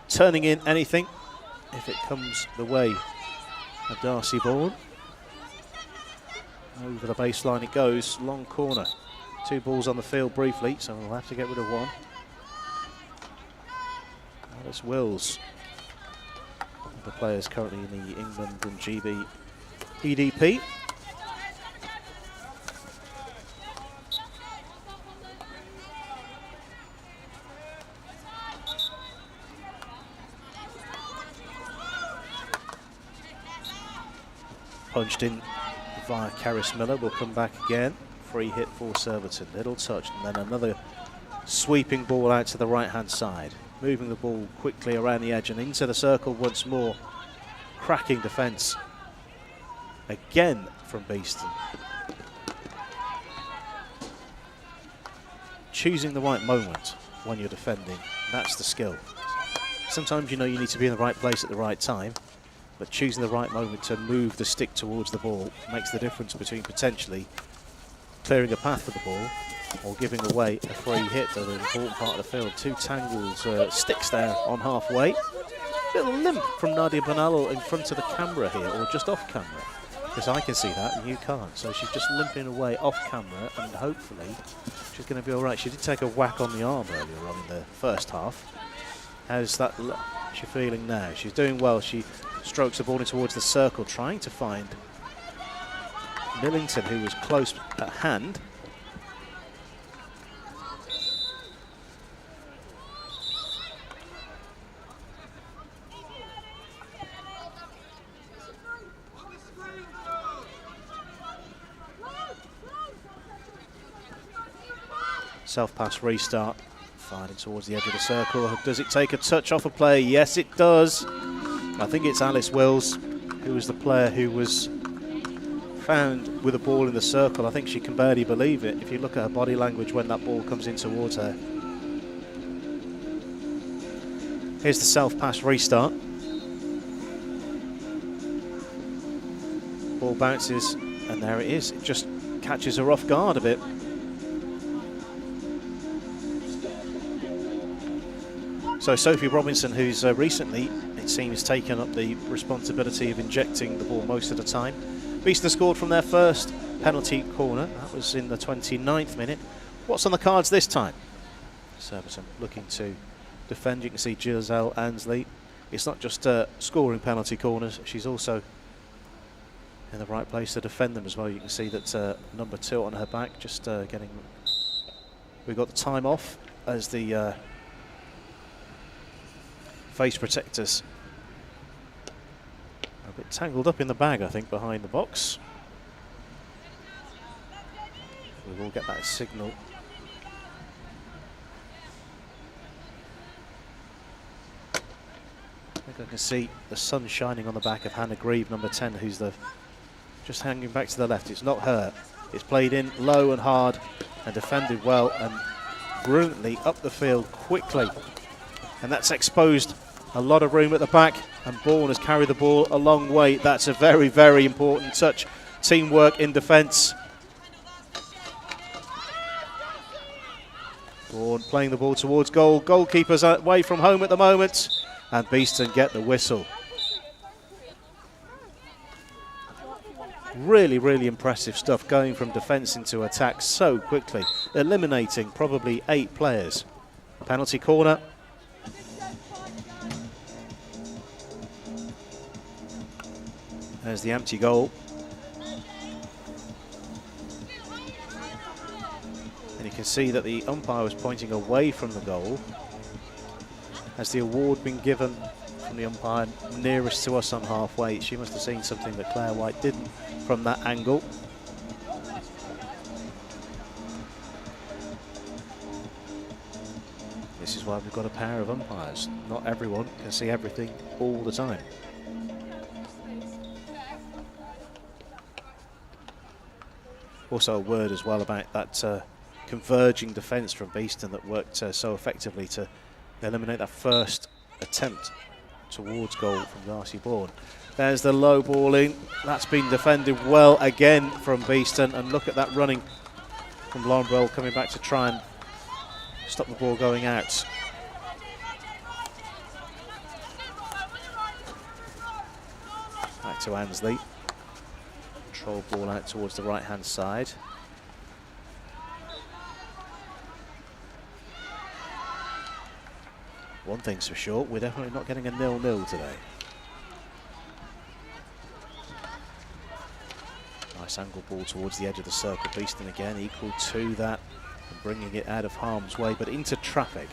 turning in anything if it comes the way of Darcy Bourne. Over the baseline it goes, long corner. 2 balls on the field briefly, so we'll have to get rid of one. Alice Wills, the players currently in the England and GB EDP. Punched in via Caris Miller, will come back again. Free hit for Surbiton, little touch, and then another sweeping ball out to the right hand side. Moving the ball quickly around the edge and into the circle once more. Cracking defence again from Beeston. Choosing the right moment when you're defending, that's the skill. Sometimes you know you need to be in the right place at the right time, but choosing the right moment to move the stick towards the ball makes the difference between potentially clearing a path for the ball or giving away a free hit at an important part of the field. 2 tangles, sticks there on halfway. Little limp from Nadia Bonallo in front of the camera here, or just off camera, because I can see that and you can't. So she's just limping away off camera, and hopefully she's going to be all right. She did take a whack on the arm earlier on in the first half. How's that she feeling now? She's doing well. She strokes the ball in towards the circle, trying to find Millington, who was close at hand. Self-pass restart, firing towards the edge of the circle. Does it take a touch off a player? Yes, it does. I think it's Alice Wills, who was the player who was found with a ball in the circle. I think she can barely believe it if you look at her body language when that ball comes in towards her. Here's the self-pass restart. Ball bounces, and there it is. It just catches her off guard a bit. So Sophie Robinson, who's recently, it seems, taken up the responsibility of injecting the ball most of the time. Beeston scored from their first penalty corner. That was in the 29th minute. What's on the cards this time? Surbiton looking to defend. You can see Giselle Ansley. It's not just scoring penalty corners, she's also in the right place to defend them as well. You can see that number 2 on her back, just getting... We got the time off as the face protectors are a bit tangled up in the bag, I think, behind the box. We will get that signal. I think I can see the sun shining on the back of Hannah Grieve, number 10, who's the just hanging back to the left. It's not her. It's played in low and hard and defended well and brilliantly up the field quickly. And that's exposed a lot of room at the back, and Bourne has carried the ball a long way. That's a very, very important touch. Teamwork in defence. Bourne playing the ball towards goal. Goalkeeper's away from home at the moment, and Beeston get the whistle. Really, really impressive stuff, going from defence into attack so quickly, eliminating probably 8 players. Penalty corner. There's the empty goal. And you can see that the umpire was pointing away from the goal. Has the award been given from the umpire nearest to us on halfway? She must have seen something that Claire White didn't from that angle. This is why we've got a pair of umpires. Not everyone can see everything all the time. Also a word as well about that converging defence from Beeston that worked so effectively to eliminate that first attempt towards goal from Darcy Bourne. There's the low ball in. That's been defended well again from Beeston, and look at that running from Lombrell coming back to try and stop the ball going out. Back to Ansley. Control ball out towards the right hand side. One thing's for sure, we're definitely not getting a 0-0 today. Nice angle ball towards the edge of the circle. Beeston again equal to that and bringing it out of harm's way, but into traffic.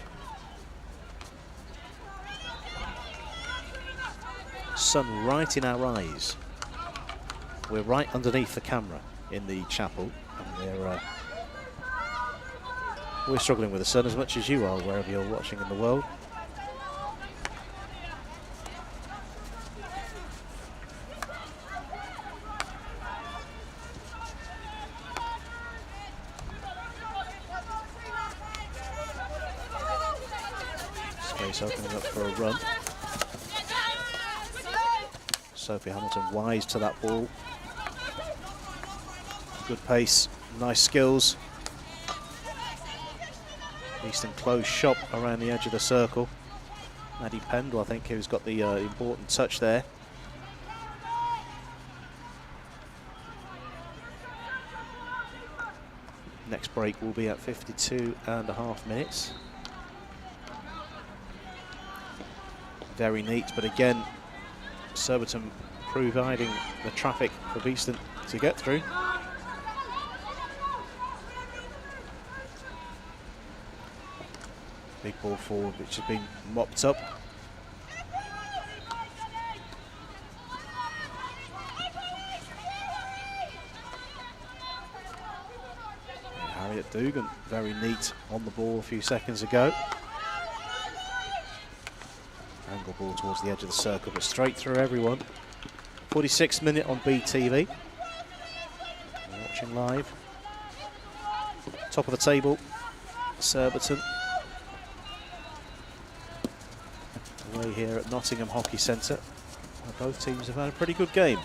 Sun right in our eyes. We're right underneath the camera in the chapel, and we're struggling with the sun as much as you are wherever you're watching in the world. Space opening up for a run. Sophie Hamilton wise to that ball. Good pace, nice skills. Beeston close shop around the edge of the circle. Maddie Pendle, I think, who's got the important touch there. Next break will be at 52.5 minutes. Very neat, but again, Surbiton providing the traffic for Beeston to get through. Big ball forward, which has been mopped up. And Harriet Dugan, very neat on the ball a few seconds ago. Angle ball towards the edge of the circle, but straight through everyone. 46th minute on BTV. We're watching live. Top of the table, Surbiton. Away here at Nottingham Hockey Centre. Both teams have had a pretty good game.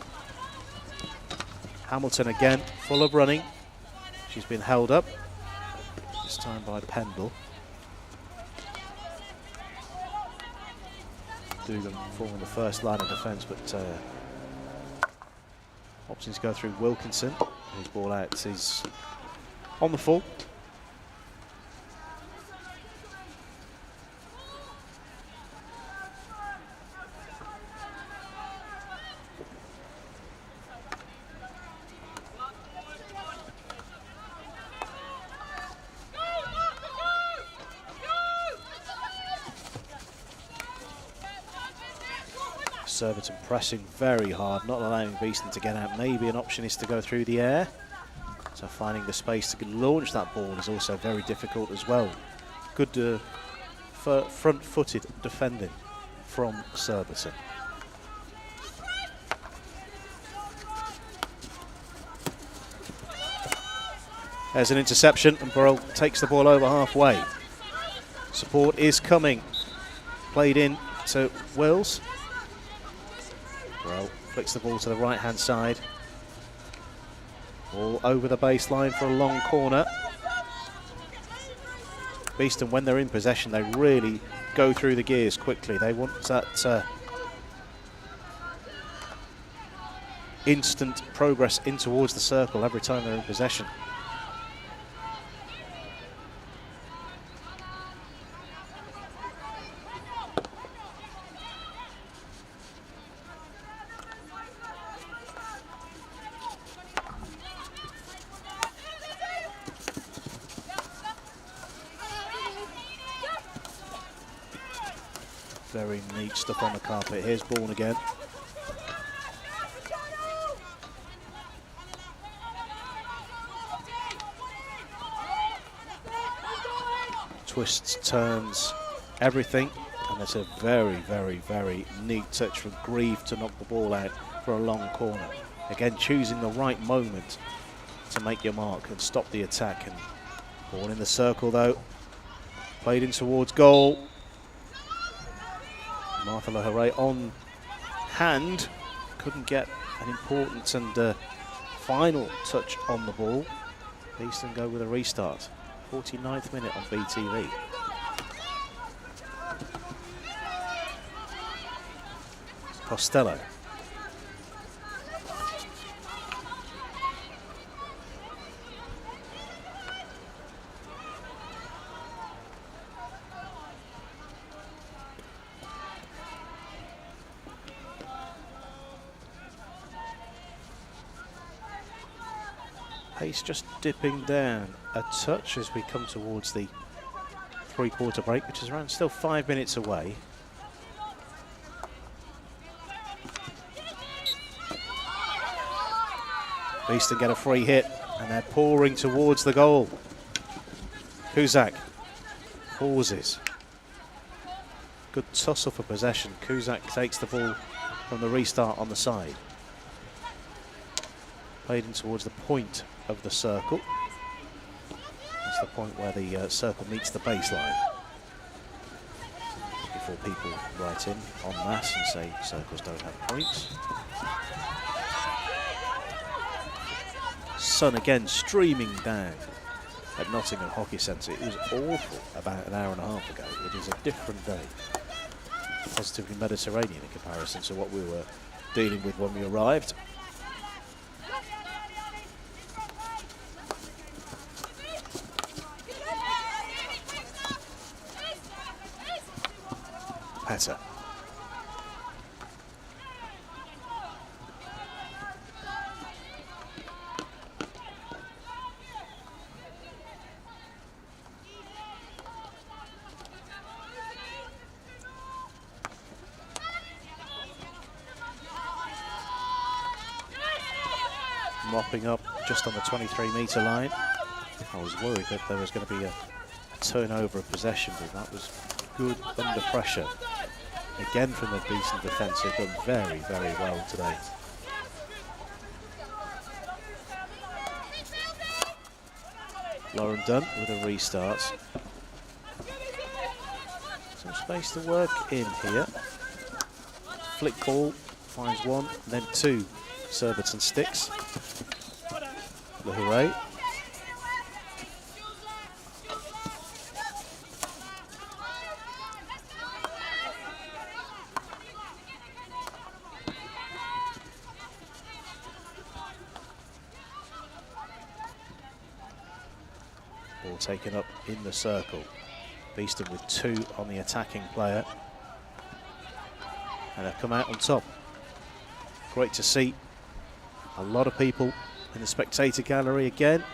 Hamilton again, full of running. She's been held up, this time by Pendle. Dugan forming the first line of defence, but options go through Wilkinson. His ball out is on the full. Surbiton pressing very hard, not allowing Beeston to get out. Maybe an option is to go through the air. So finding the space to launch that ball is also very difficult as well. Good front-footed defending from Surbiton. There's an interception and Burrell takes the ball over halfway. Support is coming. Played in to Wills. Burrell flicks the ball to the right-hand side. Ball over the baseline for a long corner. Beeston, when they're in possession, they really go through the gears quickly. They want that instant progress in towards the circle every time they're in possession. Very neat stuff on the carpet. Here's Bourne again. Twists, turns, everything. And it's a very, very, very neat touch from Grieve to knock the ball out for a long corner. Again, choosing the right moment to make your mark and stop the attack. And Bourne in the circle though. Played in towards goal. Martha Lahare on hand, couldn't get an important and final touch on the ball. Beeston go with a restart. 49th minute on BTV. Costello. Pace just dipping down a touch as we come towards the three-quarter break, which is around still 5 minutes away. Beeston get a free hit and they're pouring towards the goal. Cusack pauses. Good tussle for possession. Cusack takes the ball from the restart on the side. Played in towards the point of the circle. That's the point where the circle meets the baseline. Before people write in en masse and say circles don't have points. Sun again streaming down at Nottingham Hockey Centre. It was awful about an hour and a half ago. It is a different day. Positively Mediterranean in comparison to what we were dealing with when we arrived. Petter. Mopping up just on the 23-metre line. I was worried that there was going to be a turnover of possession, but that was good under pressure. Again from the Beeston defence, they've done very, very well today. Lauren Dunn with a restart. Some space to work in here. Flick ball, finds one, then two Surbiton sticks. Lahare. Ball taken up in the circle. Beeston with two on the attacking player. And they've come out on top. Great to see. A lot of people in the spectator gallery again.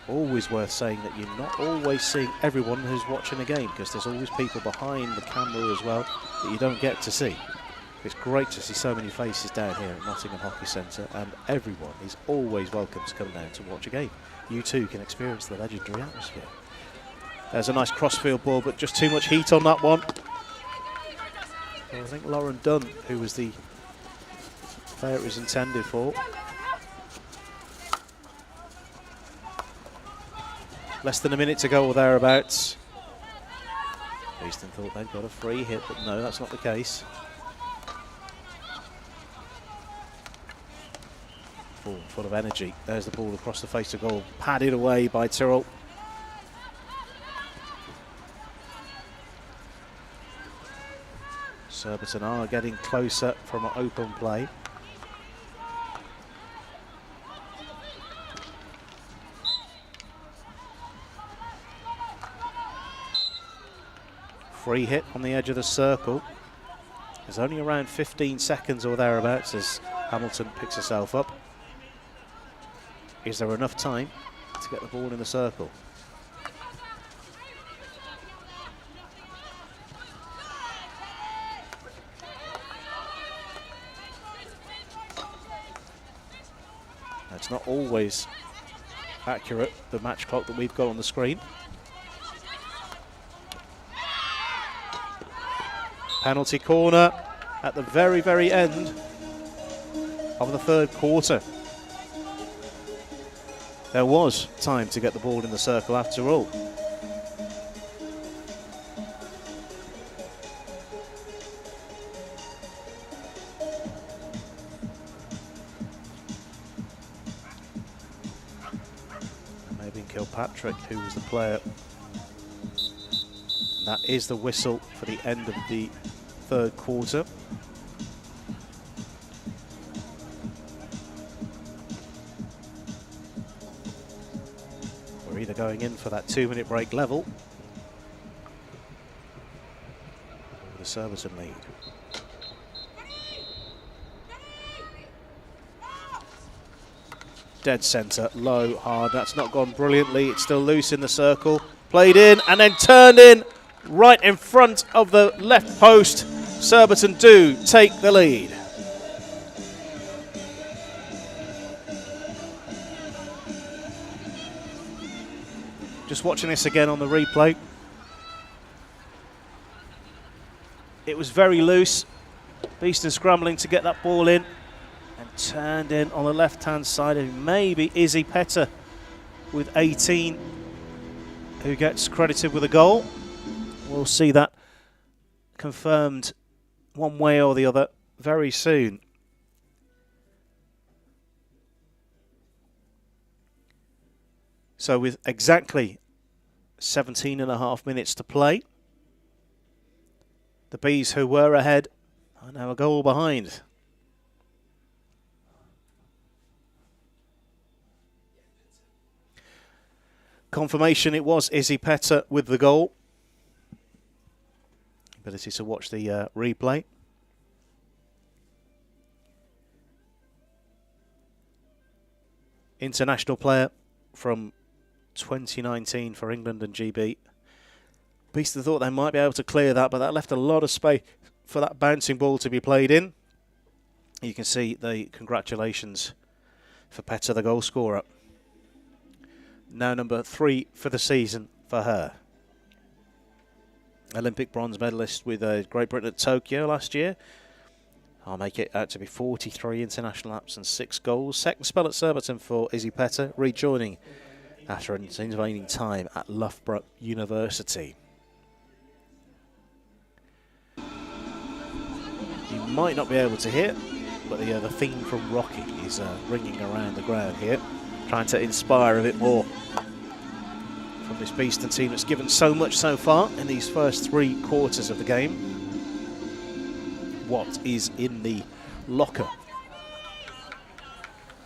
Always worth saying that you're not always seeing everyone who's watching a game, because there's always people behind the camera as well that you don't get to see. It's great to see so many faces down here at Nottingham Hockey Centre, and everyone is always welcome to come down to watch a game. You too can experience the legendary atmosphere. There's a nice crossfield ball, but just too much heat on that one. Well, I think Lauren Dunn, who was the player it was intended for. Less than a minute to go or thereabouts. Beeston thought they'd got a free hit, but no, that's not the case. Ball full of energy. There's the ball across the face of goal, padded away by Tyrrell. Surbiton are getting closer from an open play. Free hit on the edge of the circle. There's only around 15 seconds or thereabouts as Hamilton picks herself up. Is there enough time to get the ball in the circle? It's not always accurate, the match clock that we've got on the screen. Penalty corner at the very, very end of the third quarter. There was time to get the ball in the circle after all. Kilpatrick, who was the player. That is the whistle for the end of the third quarter. We're either going in for that 2-minute break level or the Surbiton lead. Dead centre, low, hard. That's not gone brilliantly. It's still loose in the circle. Played in and then turned in right in front of the left post. Surbiton do take the lead. Just watching this again on the replay. It was very loose. Beeston scrambling to get that ball in. And turned in on the left-hand side of maybe Izzy Petter with 18, who gets credited with a goal. We'll see that confirmed one way or the other very soon. So with exactly 17.5 minutes to play, the Bees, who were ahead, are now a goal behind. Confirmation it was Izzy Petter with the goal. Ability to watch the replay. International player from 2019 for England and GB. Beeston thought they might be able to clear that, but that left a lot of space for that bouncing ball to be played in. You can see the congratulations for Petter, the goal scorer. Now number 3 for the season for her. Olympic bronze medalist with Great Britain at Tokyo last year. I'll make it out to be 43 international apps and 6 goals. Second spell at Surbiton for Izzy Petter, rejoining after an intervening time at Loughborough University. You might not be able to hear, but the theme from Rocky is ringing around the ground here, trying to inspire a bit more from this Beeston team that's given so much so far in these first 3 quarters of the game. What is in the locker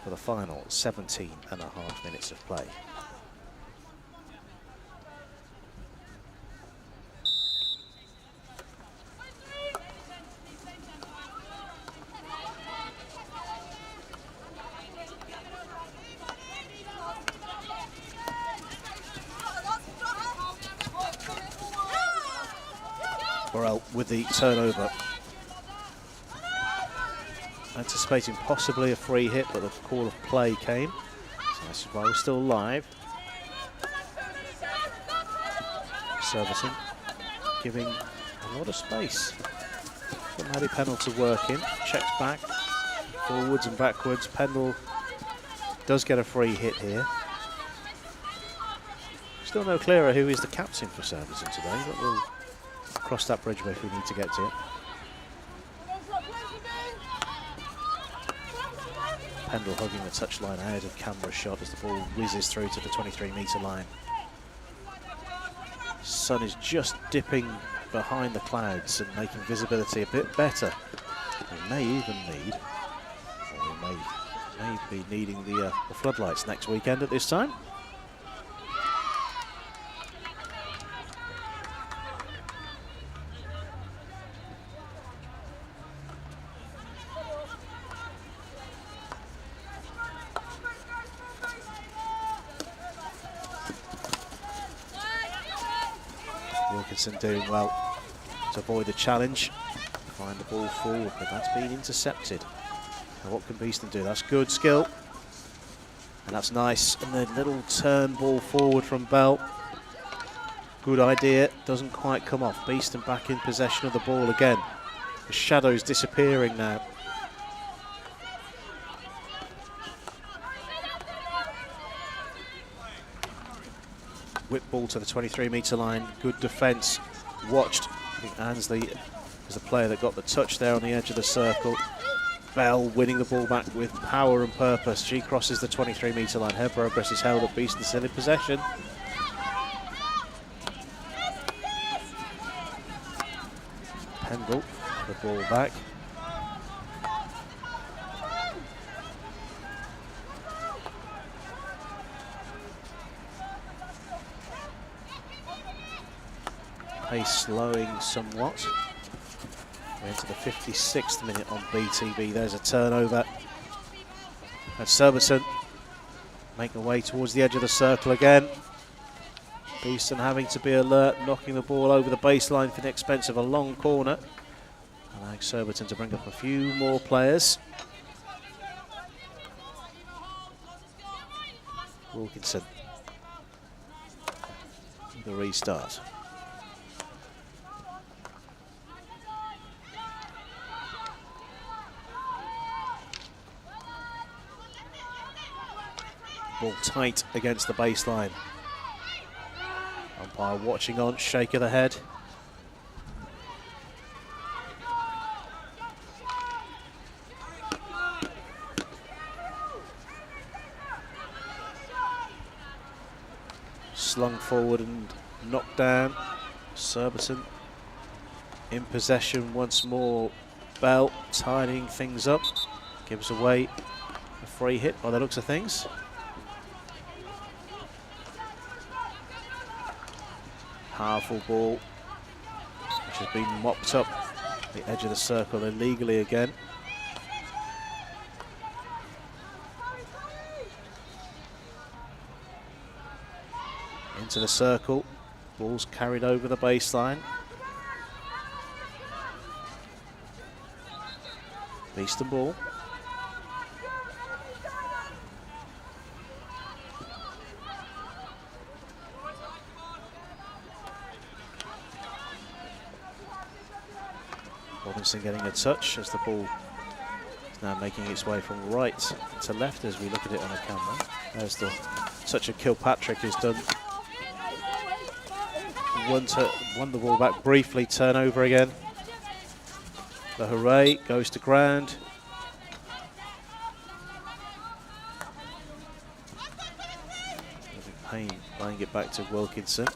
for the final 17.5 minutes of play? Burrell with the turnover. Anticipating possibly a free hit, but the call of play came. So this is why we're still live. Surbiton giving a lot of space for Maddie Pendle to work in. Checks back, forwards and backwards. Pendle does get a free hit here. Still no clearer who is the captain for Surbiton today, but we'll cross that bridge if we need to get to it. Pendle hugging the touchline ahead of camera shot as the ball whizzes through to the 23-metre line. Sun is just dipping behind the clouds and making visibility a bit better. We may even need, or we may be needing the floodlights next weekend at this time. Wilkinson doing well to avoid the challenge. Find the ball forward, but that's been intercepted. Now what can Beeston do? That's good skill. And that's nice. And the little turn ball forward from Bell. Good idea. Doesn't quite come off. Beeston back in possession of the ball again. The shadow's disappearing now. Whip ball to the 23-metre line. Good defence. Watched. I think Ansley is the player that got the touch there on the edge of the circle. Bell winning the ball back with power and purpose. She crosses the 23-metre line. Her progress is held up. Beeston still in possession. Pendle, the ball back. Pace slowing somewhat. We're into the 56th minute on BTV. There's a turnover. And Surbiton making their way towards the edge of the circle again. Beeston having to be alert, knocking the ball over the baseline for the expense of a long corner. Allowing Surbiton to bring up a few more players. Wilkinson. The restart. Ball tight against the baseline. Umpire watching on, shake of the head. Slung forward and knocked down. Surbiton in possession once more. Bell tidying things up. Gives away a free hit by the looks of things. Powerful ball, which has been mopped up the edge of the circle illegally again. Into the circle, ball's carried over the baseline. Beeston ball. Robinson getting a touch as the ball is now making its way from right to left as we look at it on the camera. There's the touch of Kilpatrick has done. Won the ball back briefly, turnover again. The hooray goes to ground. Payne playing it back to Wilkinson.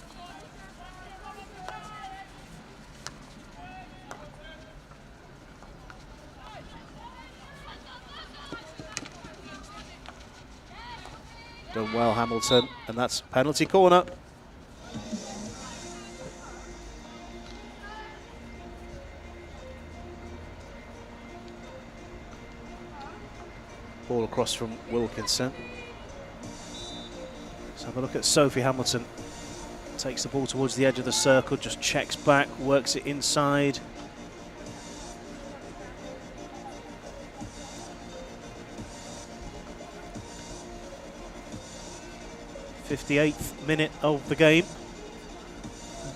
Done well, Hamilton, and that's penalty corner. Ball across from Wilkinson. Let's have a look at Sophie Hamilton. Takes the ball towards the edge of the circle, just checks back, works it inside. '58th minute of the game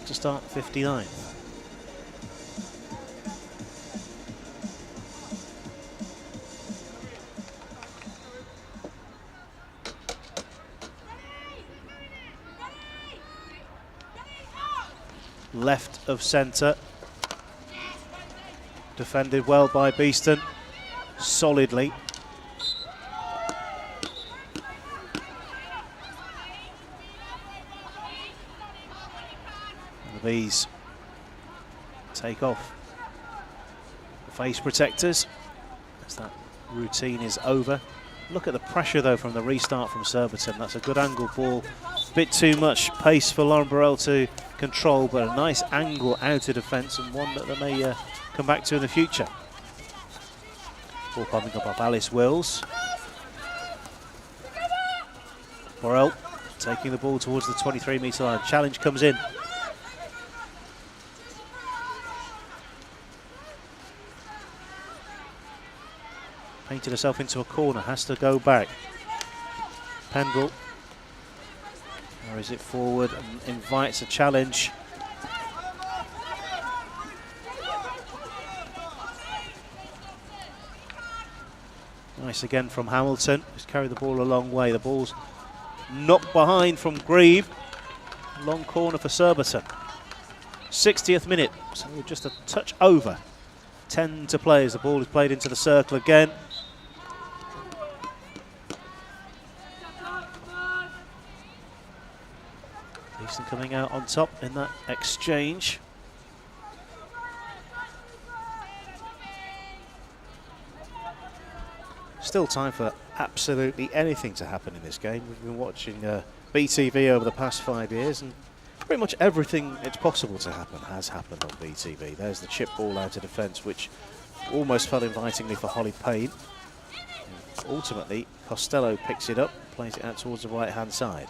to start 59th. Left of centre. Defended well by Beeston. Solidly. And the Bees take off the face protectors as that routine is over. Look at the pressure though from the restart from Surbiton. That's a good angle ball. Bit too much pace for Lauren Burrell to control, but a nice angle out of defence and one that they may come back to in the future. Ball coming up off Alice Wills. Burrell taking the ball towards the 23-metre line. Challenge comes in. painted herself into a corner, has to go back. Pendle. Or is it forward and invites a challenge? Nice again from Hamilton, who's carried the ball a long way. The ball's knocked behind from Grieve. Long corner for Surbiton. 60th minute, so we're just a touch over. 10 to play as the ball is played into the circle again. Beeston coming out on top in that exchange. Still time for absolutely anything to happen in this game. We've been watching BTV over the past 5 years, and pretty much everything it's possible to happen has happened on BTV. There's the chip ball out of defence, which almost fell invitingly for Holly Payne. And ultimately, Costello picks it up, plays it out towards the right-hand side.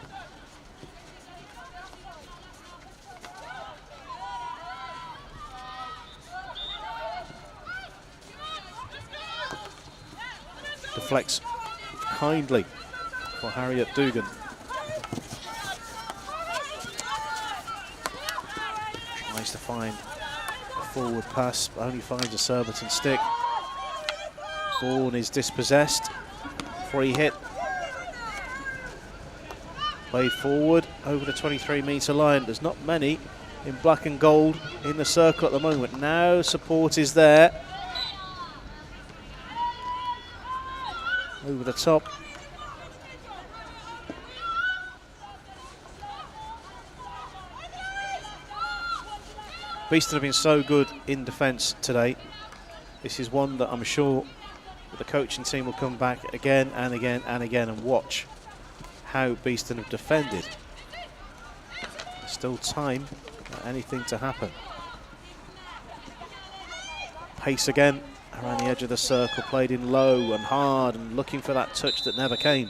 Deflects kindly for Harriet Dugan. Tries to find a forward pass, only finds a Surbiton stick. Bourne is dispossessed. Free hit. Played forward over the 23-metre line. There's not many in black and gold in the circle at the moment. Now support is there. Over the top. Beeston have been so good in defence today. This is one that I'm sure the coaching team will come back again and again and again and watch how Beeston have defended. There's still time for anything to happen. Pace again around the edge of the circle, played in low and hard and looking for that touch that never came.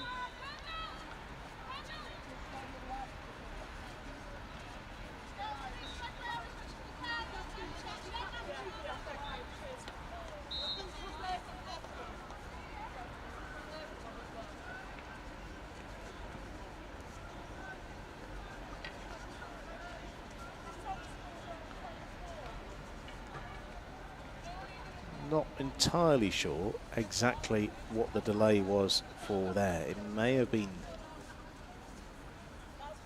Not entirely sure exactly what the delay was for there. It may have been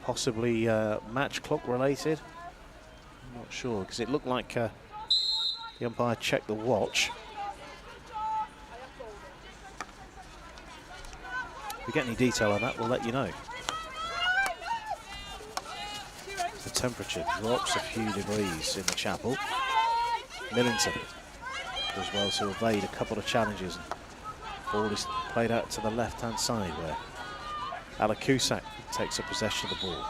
possibly match clock related. I'm not sure, because it looked like the umpire checked the watch. If we get any detail on that, we'll let you know. The temperature drops a few degrees in the chapel. Millington as well to evade a couple of challenges. Ball is played out to the left-hand side where Alakusak takes a possession of the ball.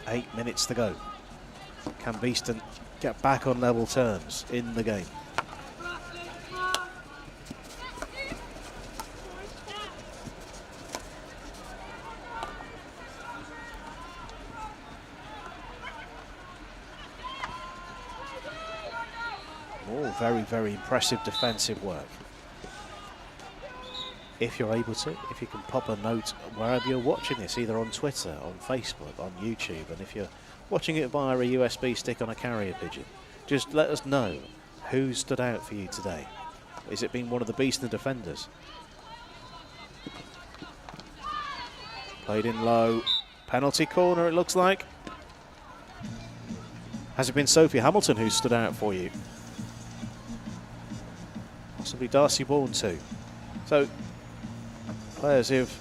Eight minutes to go. Can Beeston get back on level terms in the game? Very, very impressive defensive work. If you're able to, if you can pop a note wherever you're watching this, either on Twitter, on Facebook, on YouTube, and if you're watching it via a USB stick on a carrier pigeon, just let us know who stood out for you today. Is it been one of the Beeston defenders? Played in low. Penalty corner, it looks like. Has it been Sophie Hamilton who stood out for you? Possibly Darcy Bourne too. So players who've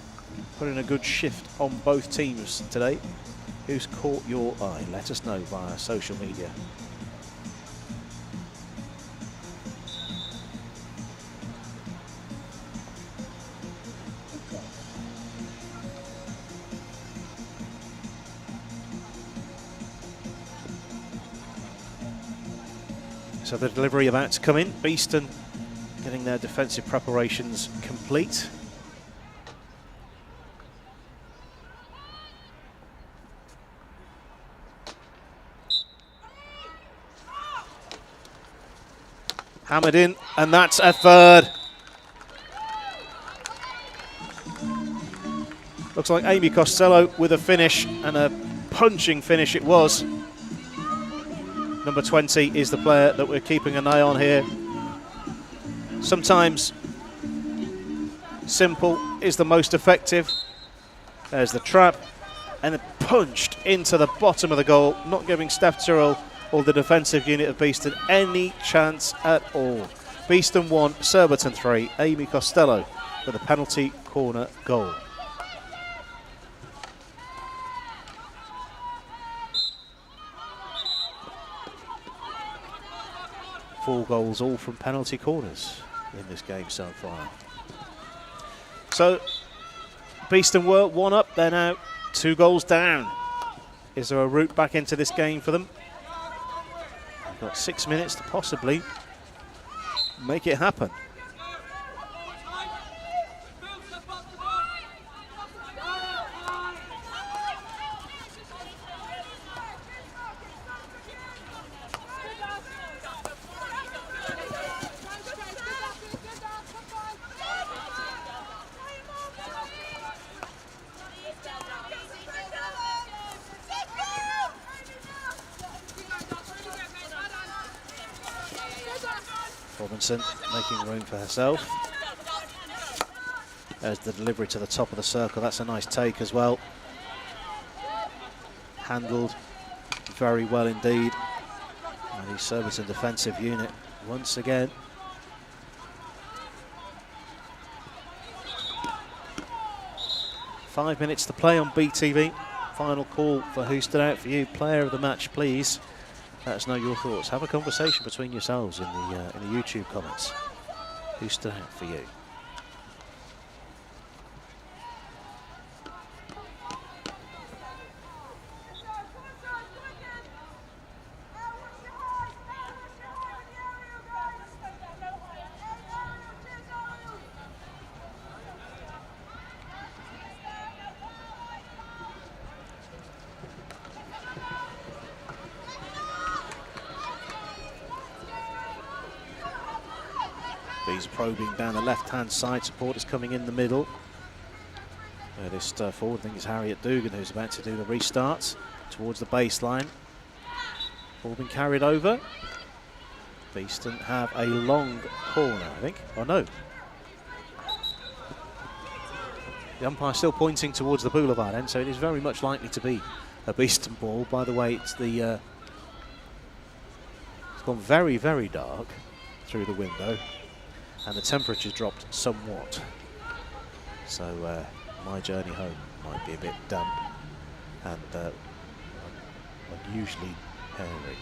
put in a good shift on both teams today. Who's caught your eye? Let us know via social media. So the delivery about to come in. Beeston getting their defensive preparations complete. Hammered in, and that's a third. Looks like Amy Costello with a finish, and a punching finish it was. Number 20 is the player that we're keeping an eye on here. Sometimes simple is the most effective. There's the trap, and it punched into the bottom of the goal, not giving Steph Tyrrell or the defensive unit of Beeston any chance at all. Beeston 1, Surbiton 3, Amy Costello with a penalty corner goal. Four goals all from penalty corners in this game so far. So Beeston were 1 up, they're now 2 goals down. Is there a route back into this game for them? They've got 6 minutes to possibly make it happen. Robinson making room for herself. There's the delivery to the top of the circle. That's a nice take as well. Handled very well indeed. And the Surbiton defensive unit once again. Five minutes to play on BTV. Final call for who stood out for you. Player of the match, please. Let us know your thoughts. Have a conversation between yourselves in the YouTube comments. Who stood out for you? He's probing down the left-hand side. Support is coming in the middle. This forward, I think it's Harriet Dugan who's about to do the restart towards the baseline. Ball been carried over. Beeston have a long corner, I think. Oh no. The umpire still pointing towards the boulevard end, so it is very much likely to be a Beeston ball. By the way, it's the it's gone very, very dark through the window, and the temperature's dropped somewhat. So my journey home might be a bit damp and unusually hairy.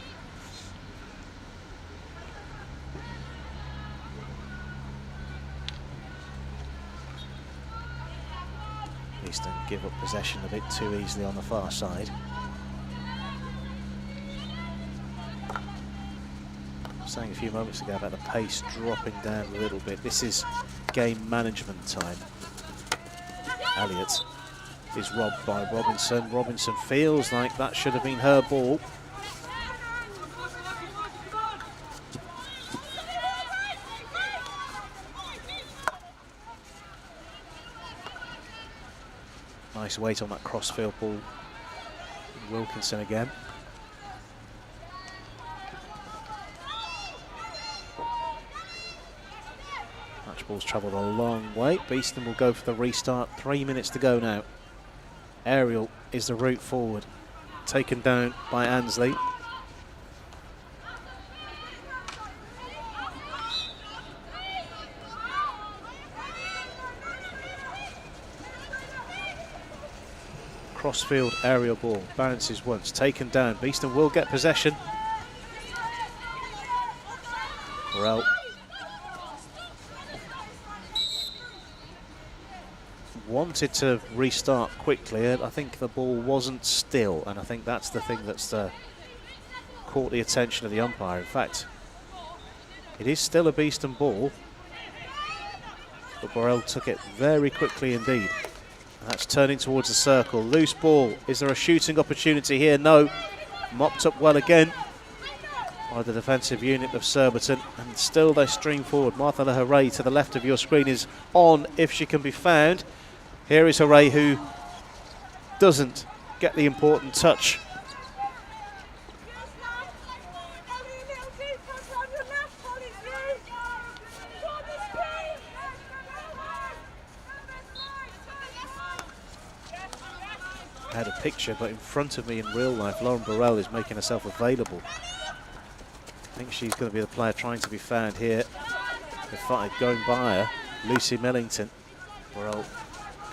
Beeston give up possession a bit too easily on the far side. Saying a few moments ago about the pace dropping down a little bit. This is game management time. Elliott is robbed by Robinson. Robinson feels like that should have been her ball. Nice weight on that crossfield ball. Wilkinson again. Ball's travelled a long way. Beeston will go for the restart. 3 minutes to go now. Aerial is the route forward. Taken down by Ansley. Crossfield aerial ball. Bounces once. Taken down. Beeston will get possession. Burrell. Wanted to restart quickly. I think the ball wasn't still, and I think that's the thing that's caught the attention of the umpire. In fact, it is still a Beeston ball, but Burrell took it very quickly indeed. And that's turning towards the circle. Loose ball. Is there a shooting opportunity here? No. Mopped up well again. by the defensive unit of Surbiton, and still they stream forward. Martha Hooray to the left of your screen is on if she can be found. Here is Hooray, who doesn't get the important touch. I had a picture, but in front of me in real life, Lauren Burrell is making herself available. I think she's going to be the player trying to be found here. Going by her, Lucy Millington. Burrell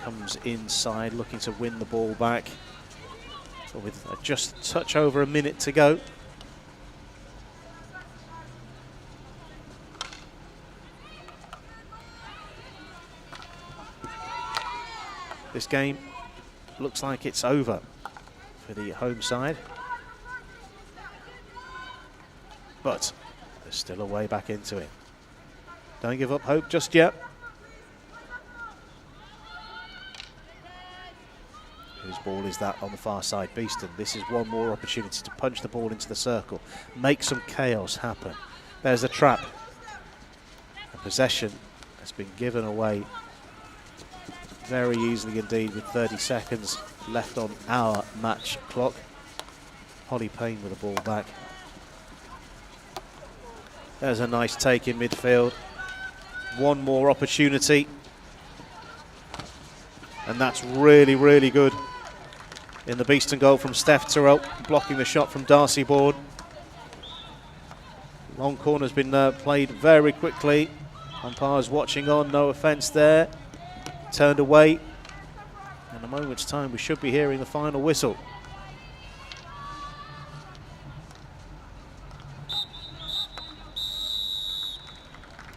comes inside, looking to win the ball back. So with just a touch over a minute to go. This game looks like it's over for the home side. But there's still a way back into it. Don't give up hope just yet. Whose ball is that on the far side? Beeston. This is one more opportunity to punch the ball into the circle. Make some chaos happen. There's a trap. A possession has been given away very easily indeed with 30 seconds left on our match clock. Holly Payne with the ball back. There's a nice take in midfield. One more opportunity. And that's really, really good. In the Beeston goal from Steph Terrell, blocking the shot from Darcy Bourne. Long corner's been played very quickly. Umpires watching on, no offence there. Turned away. In a moment's time, we should be hearing the final whistle.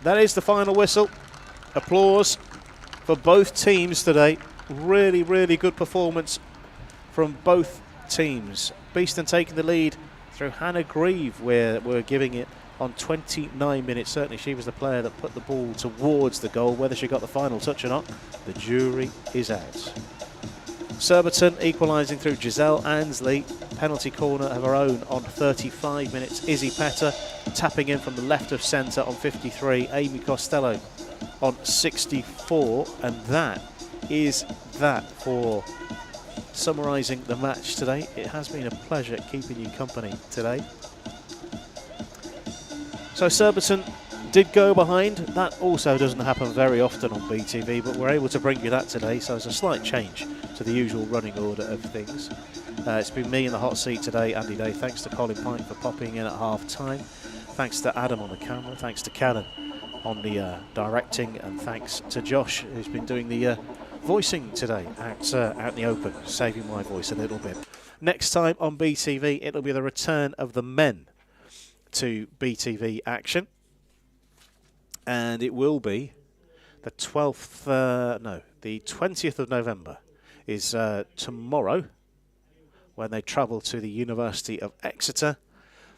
That is the final whistle. Applause for both teams today. Really, really good performance from both teams. Beeston taking the lead through Hannah Grieve, where we're giving it on 29 minutes. Certainly she was the player that put the ball towards the goal. Whether she got the final touch or not, the jury is out. Surbiton equalising through Giselle Ansley. Penalty corner of her own on 35 minutes. Izzy Petter tapping in from the left of centre on 53. Amy Costello on 64. And that is that for summarising the match today. It has been a pleasure keeping you company today. So Surbiton did go behind. That also doesn't happen very often on BTV, but we're able to bring you that today, so it's a slight change to the usual running order of things. It's been me in the hot seat today, Andy Day. Thanks to Colin Pike for popping in at half-time. Thanks to Adam on the camera. Thanks to Callan on the directing, and thanks to Josh, who's been doing the voicing today out in the open, saving my voice a little bit. Next time on BTV, it'll be the return of the men to BTV action. And it will be the 20th of November is tomorrow, when they travel to the University of Exeter.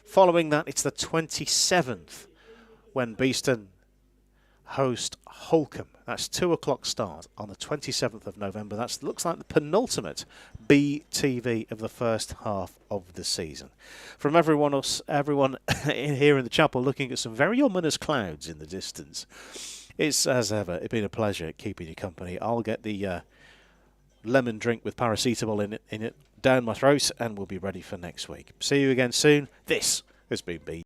Following that, it's the 27th, when Beeston host Holcombe. That's 2 o'clock start on the 27th of November. That looks like the penultimate BTV of the first half of the season. From everyone else, everyone in here in the chapel looking at some very ominous clouds in the distance. It's, as ever, it's been a pleasure keeping you company. I'll get the lemon drink with paracetamol in it down my throat, and we'll be ready for next week. See you again soon. This has been BTV.